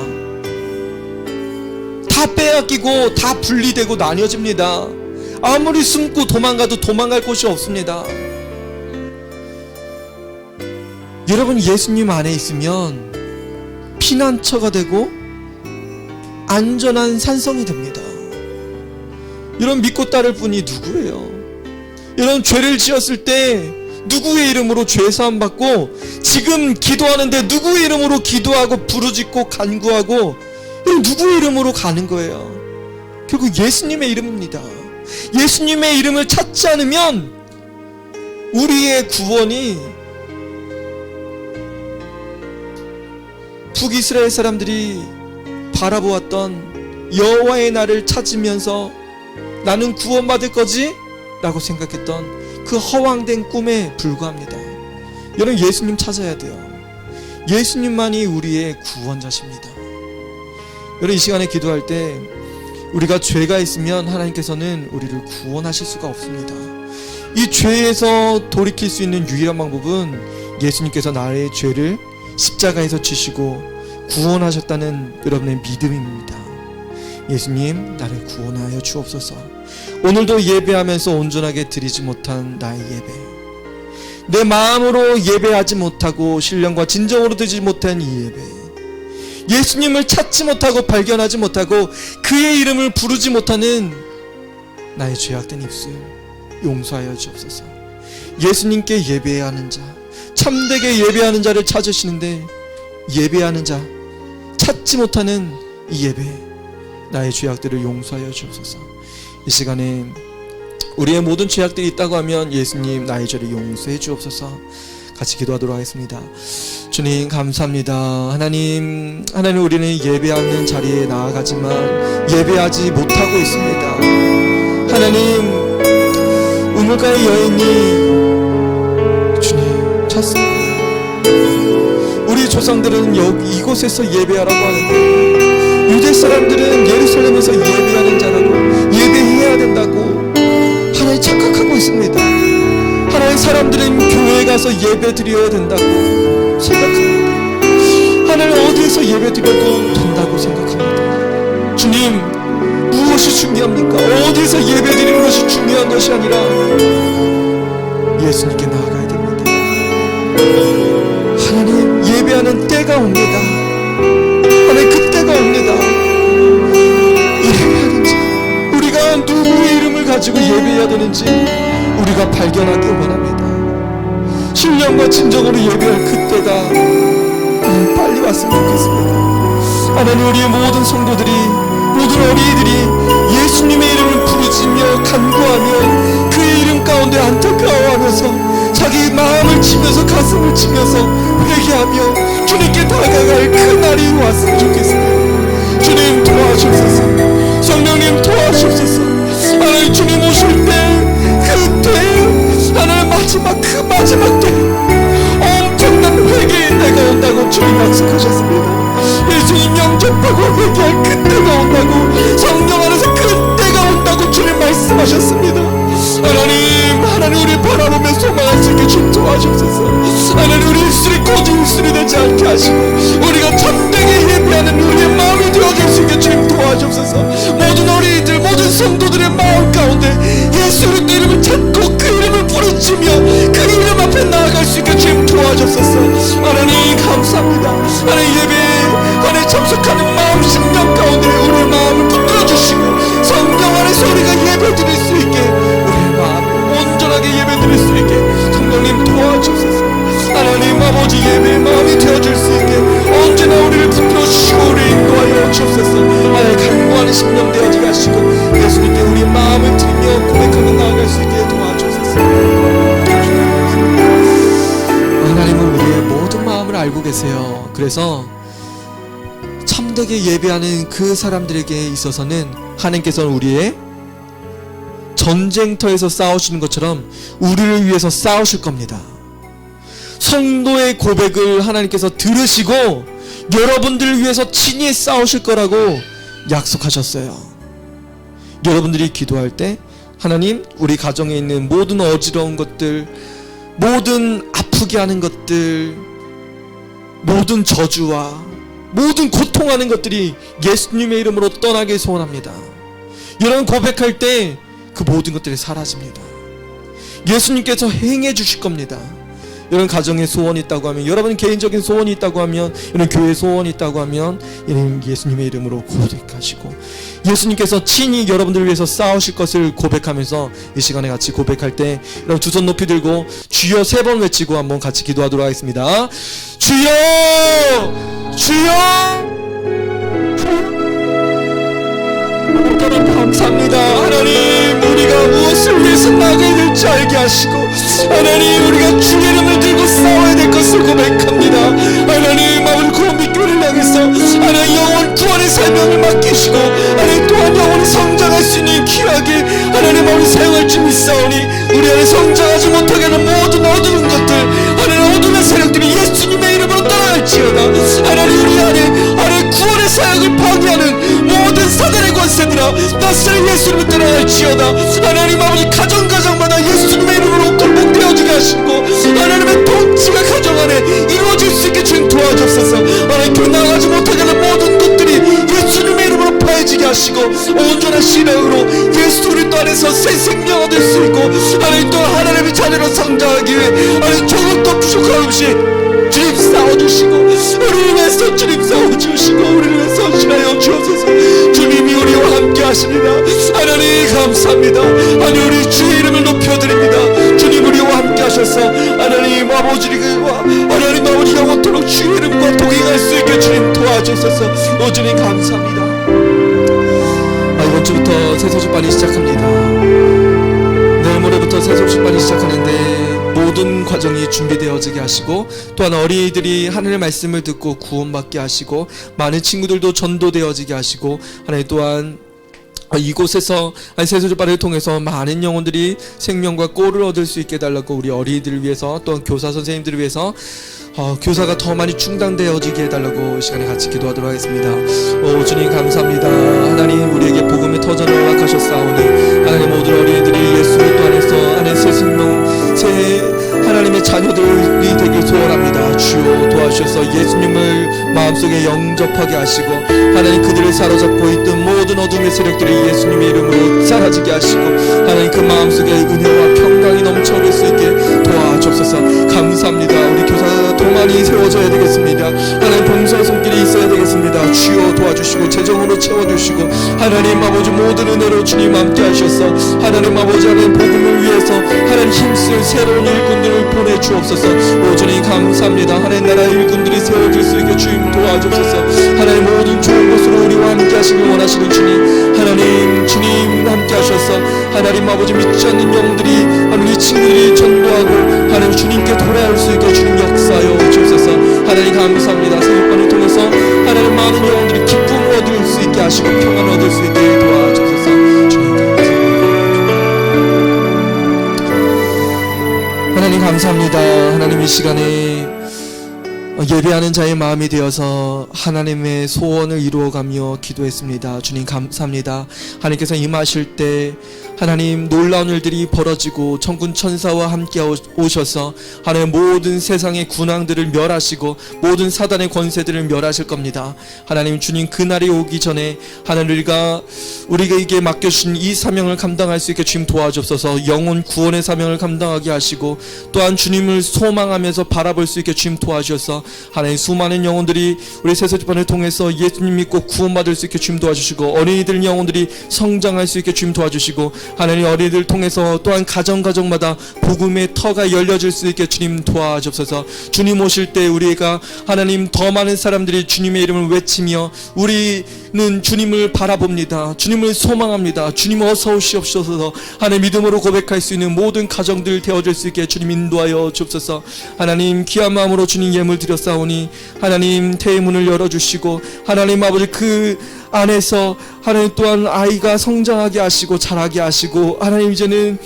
다 빼앗기고 다 분리되고 나뉘어집니다. 아무리 숨고 도망가도 도망갈 곳이 없습니다. 여러분 예수님 안에 있으면 피난처가 되고 안전한 산성이 됩니다. 여러분 믿고 따를 분이 누구예요? 여러분 죄를 지었을 때 누구의 이름으로 죄사함 받고 지금 기도하는데 누구의 이름으로 기도하고 부르짖고 간구하고 누구의 이름으로 가는 거예요? 결국 예수님의 이름입니다. 예수님의 이름을 찾지 않으면 우리의 구원이 북이스라엘 사람들이 바라보았던 여호와의 날을 찾으면서 나는 구원받을 거지? 라고 생각했던 그 허황된 꿈에 불과합니다. 여러분 예수님 찾아야 돼요. 예수님만이 우리의 구원자십니다. 여러분 이 시간에 기도할 때 우리가 죄가 있으면 하나님께서는 우리를 구원하실 수가 없습니다. 이 죄에서 돌이킬 수 있는 유일한 방법은 예수님께서 나의 죄를 십자가에서 지시고 구원하셨다는 여러분의 믿음입니다. 예수님 나를 구원하여 주옵소서. 오늘도 예배하면서 온전하게 드리지 못한 나의 예배, 내 마음으로 예배하지 못하고 신령과 진정으로 드리지 못한 이 예배, 예수님을 찾지 못하고 발견하지 못하고 그의 이름을 부르지 못하는 나의 죄악된 입술 용서하여 주옵소서. 예수님께 예배해야 하는 자, 참되게 예배하는 자를 찾으시는데 예배하는 자, 찾지 못하는 이 예배, 나의 죄악들을 용서하여 주옵소서. 이 시간에 우리의 모든 죄악들이 있다고 하면 예수님 나의 죄를 용서해 주옵소서. 같이 기도하도록 하겠습니다. 주님 감사합니다. 하나님 우리는 예배하는 자리에 나아가지만 예배하지 못하고 있습니다. 하나님 우물가의 여인이 주님 찾습니다. 우리 조상들은 이곳에서 예배하라고 하는데 유대 사람들은 예루살렘에서 예배하는 자라고 예배해야 된다고 하나님 착각하고 있습니다. 하나님 사람들은 교회에 가서 예배 드려야 된다고 생각합니다. 하나님 어디에서 예배 드려도 된다고 생각합니다. 주님, 무엇이 중요합니까? 어디에서 예배 드리는 것이 중요한 것이 아니라 예수님께 나아가야 됩니다. 하나님, 예배하는 때가 옵니다. 하나님, 그 때가 옵니다. 예배하는지, 우리가 누구의 이름을 가지고 예배해야 되는지 우리가 발견하기 원합니다. 신령과 진정으로 예배할 그때가 빨리 왔으면 좋겠습니다. 하나님, 우리의 모든 성도들이, 모든 어린이들이 예수님의 이름을 부르짖며 간구하며 그의 이름 가운데 안타까워하면서 자기 마음을 치면서 가슴을 치면서 회개하며 주님께 다가갈 그 날이 왔으면 좋겠습니다. 주님 도와주옵소서. 성령님 도와주옵소서. 하나님, 주님 오실 때 그때 하나님 마지막 때 엄청난 회개의 때가 온다고 주님 약속하셨습니다. 예수님 영접하고 회개할 그때가 온다고, 성령 안에서 그때가 온다고 주님 말씀하셨습니다. 하나님 우리 바라보며 소망할 수 있게 주님 도와주옵소서. 하나님, 우리 입술이 거짓 입술이 되지 않게 하시고 우리가 참되게 예배하는 우리의 마음이 되어줄 수 있게 주님 도와주옵소서. 모든 어린이들, 모든 성도들의 마음 가운데 예수 그리스도 이름을 찾고 그 이름을 부르짖으며 그 이름 앞에 나아갈 수 있게 주님 도와주옵소서. 하나님 감사합니다. 하나님, 예배에 참석하는 마음 심령 가운데 우리의 마음을 붙들어 주시고 성령 안에서 우리가 예배 드릴 수 있게, 우리의 마음을 온전하게 예배 드릴 수 있게 성령님 도와주옵소서. 하나님 아버지, 예배의 마음이 되어줄 수 있게 언제나 우리를 붙들어 주시고 우리를 인도하여 주옵소서. 하나님, 간구하는 심령 되어지게 하시고 예수님께 우리의 마음을 드리며 고백하며 나아갈 수 있게 도와주옵소서. 하나님은 우리의 모든 마음을 알고 계세요. 그래서 참되게 예배하는 그 사람들에게 있어서는 하나님께서는 우리의 전쟁터에서 싸우시는 것처럼 우리를 위해서 싸우실 겁니다. 성도의 고백을 하나님께서 들으시고 여러분들을 위해서 친히 싸우실 거라고 약속하셨어요. 여러분들이 기도할 때 하나님, 우리 가정에 있는 모든 어지러운 것들, 모든 아프게 하는 것들, 모든 저주와 모든 고통하는 것들이 예수님의 이름으로 떠나게 소원합니다. 여러분 고백할 때 그 모든 것들이 사라집니다. 예수님께서 행해 주실 겁니다. 여러분 가정에 소원이 있다고 하면, 여러분 개인적인 소원이 있다고 하면, 여러분 교회 소원이 있다고 하면 여러분 예수님의 이름으로 고백하시고 예수님께서 친히 여러분들을 위해서 싸우실 것을 고백하면서 이 시간에 같이 고백할 때 여러분 두 손 높이 들고 주여 3번 외치고 한번 같이 기도하도록 하겠습니다. 주여! 주여! 감사합니다. 하나님, 우리가 무엇을 위해서 나가야 될지 알게 하시고 하나님, 우리가 주의 이름을 들고 싸워야 될 것을 고백합니다. 하나님, 아버지 구원의 교회를 향해서 하나님 영원 구원의 사명을 맡기시고 하나님 또한 영원히 성장할 수 있는 귀하게 하나님 아버지 사용할 줄 믿사오니 우리 안에 성장하지 못하게 하는 모든 어두운 것들, 하나님 어둠의 세력들이 예수님의 이름으로 떠나갈지어다. 하나님, 우리 안에 구원의 사역을 파괴하는 모든 사단의 권세들아 낯선 예수님을 떠나갈지어다. 하나님 아버지 가정마다 예수님의 이름으로 굴복되어지게 하시고 하나님의 통치가 가정 안에 이루어질 수 있게 주님 도와주옵소서. 하나님, 교나가지 못하게 하는 모든 것들이 예수님의 이름으로 파해지게 하시고 온전한 신앙으로 예수 그리스도 안에서 새 생명 얻을 수 있고 하나님 또 하나님의 자녀로 성장하기 위해 하나님 조금도 부족함 없이 주님 싸워주시고 우리를 위해서 주님 싸워주시고 우리를 위해서 선신하여 주옵소서. 주님이 우리와 함께 하십니다. 하나님 감사합니다. 하나님, 우리 주의 이름을 높여드립니다. 주님 우리와 함께 하셔서 하나님 아버지와 하나님 아버지 영원토록 주의 이름과 동행할 수 있게 주님 도와주셔서 주님 감사합니다. 이번 주부터 새소식반이 시작합니다. 내일 모레부터 새소식반이 시작하는데 모든 과정이 준비되어지게 하시고 또한 어린이들이 하늘의 말씀을 듣고 구원받게 하시고 많은 친구들도 전도되어지게 하시고 하나님 또한 이곳에서 세수주바를 통해서 많은 영혼들이 생명과 꼴을 얻을 수 있게 해달라고 우리 어린이들을 위해서 또한 교사 선생님들을 위해서 교사가 더 많이 충당되어지게 해달라고 이 시간에 같이 기도하도록 하겠습니다. 주님 감사합니다. 하나님 우리에게 복음의 터전을 허락하셨사오니 하나님 모든 어린이들이 예수 그리스도 안에서 새 생명 새 하나님의 자녀들이 되길 소원합니다. 주여 도와주셔서 예수님을 마음속에 영접하게 하시고 하나님 그들을 사로잡고 있던 모든 어둠의 세력들이 예수님의 이름으로 사라지게 하시고 하나님 그 마음속에 은혜와 평강이 넘쳐올 수 있게 도와주옵소서. 감사합니다. 우리 교사가 더 많이 세워져야 되겠습니다. 하나님 봉사의 손길이 있어야 되겠습니다. 주여 도와주시고 재정으로 채워주시고 하나님 아버지 모든 은혜로 주님 함께 하셔서 하나님 아버지 하나님 복음을 위해서 하나님 힘쓸 새로운 일꾼들을 보내주옵소서. 주님 감사합니다. 하나님 나라 일꾼들이 세워질 수 있게 주님 도와주옵소서. 하나님 모든 좋은 것으로 우리와 함께 하시길 원하시는 주님 하나님 주님 함께 하셔서 하나님 아버지 믿지 않는 영들이 우리 친구들이 전도하고 하나님 주님께 돌아올 수 있게 주님 역사하여 주옵소서. 하나님 감사합니다. 새벽반을 통해서 하나님 많은 영혼들이 기쁨을 얻을 수 있게 하시고 평안을 얻을 수 있게 도와주옵소서. 주님 감사합니다. 하나님 감사합니다. 하나님 이 시간에 예배하는 자의 마음이 되어서 하나님의 소원을 이루어가며 기도했습니다. 주님 감사합니다. 하나님께서 임하실 때 하나님 놀라운 일들이 벌어지고 천군 천사와 함께 오셔서 하나님 모든 세상의 군왕들을 멸하시고 모든 사단의 권세들을 멸하실 겁니다. 하나님 주님 그날이 오기 전에 하나님 우리에게 맡겨주신 이 사명을 감당할 수 있게 주님 도와주옵소서. 영혼 구원의 사명을 감당하게 하시고 또한 주님을 소망하면서 바라볼 수 있게 주님 도와주셔서 하나님 수많은 영혼들이 우리 세세주반을 통해서 예수님 믿고 구원받을 수 있게 주님 도와주시고 어린이들 영혼들이 성장할 수 있게 주님 도와주시고 하나님 어린이들 통해서 또한 가정마다 복음의 터가 열려질 수 있게 주님 도와주옵소서. 주님 오실 때 우리가 하나님 더 많은 사람들이 주님의 이름을 외치며 우리는 주님을 바라봅니다. 주님을 소망합니다. 주님 어서 오시옵소서. 하나님 믿음으로 고백할 수 있는 모든 가정들 되어질 수 있게 주님 인도하여 주옵소서. 하나님 귀한 마음으로 주님 예물 드렸사오니 하나님 태의 문을 열어주시고 하나님 아버지 그 안에서 하나님 또한 아이가 성장하게 하시고 자라게 하시고 하나님 이제는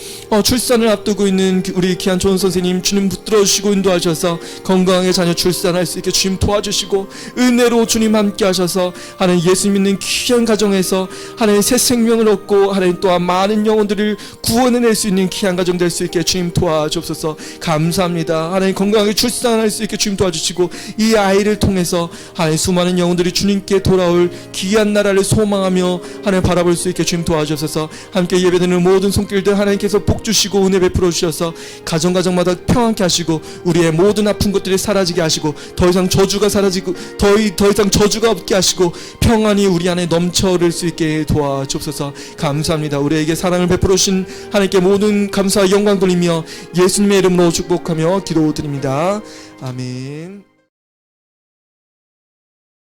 출산을 앞두고 있는 우리 귀한 좋은 선생님 주님 붙들어 주시고 인도하셔서 건강하게 자녀 출산할 수 있게 주님 도와주시고 은혜로 주님 함께 하셔서 하나님 예수 믿는 귀한 가정에서 하나님 새 생명을 얻고 하나님 또한 많은 영혼들을 구원해낼 수 있는 귀한 가정 될 수 있게 주님 도와주옵소서. 감사합니다. 하나님 건강하게 출산할 수 있게 주님 도와주시고 이 아이를 통해서 하나님 수많은 영혼들이 주님께 돌아올 귀한 나라를 소망하며 하나님 바라볼 수 있게 주님 도와주셔서 함께 예배드리는 모든 손길들 하나님께서 복 주시고 은혜 베풀어 주셔서 가정마다 평안케 하시고 우리의 모든 아픈 것들이 사라지게 하시고 더 이상 저주가 사라지고 더 이상 저주가 없게 하시고 평안이 우리 안에 넘쳐 흐를 수 있게 도와주옵소서. 감사합니다. 우리에게 사랑을 베풀어 주신 하나님께 모든 감사와 영광 돌리며 예수님의 이름으로 축복하며 기도드립니다. 아멘.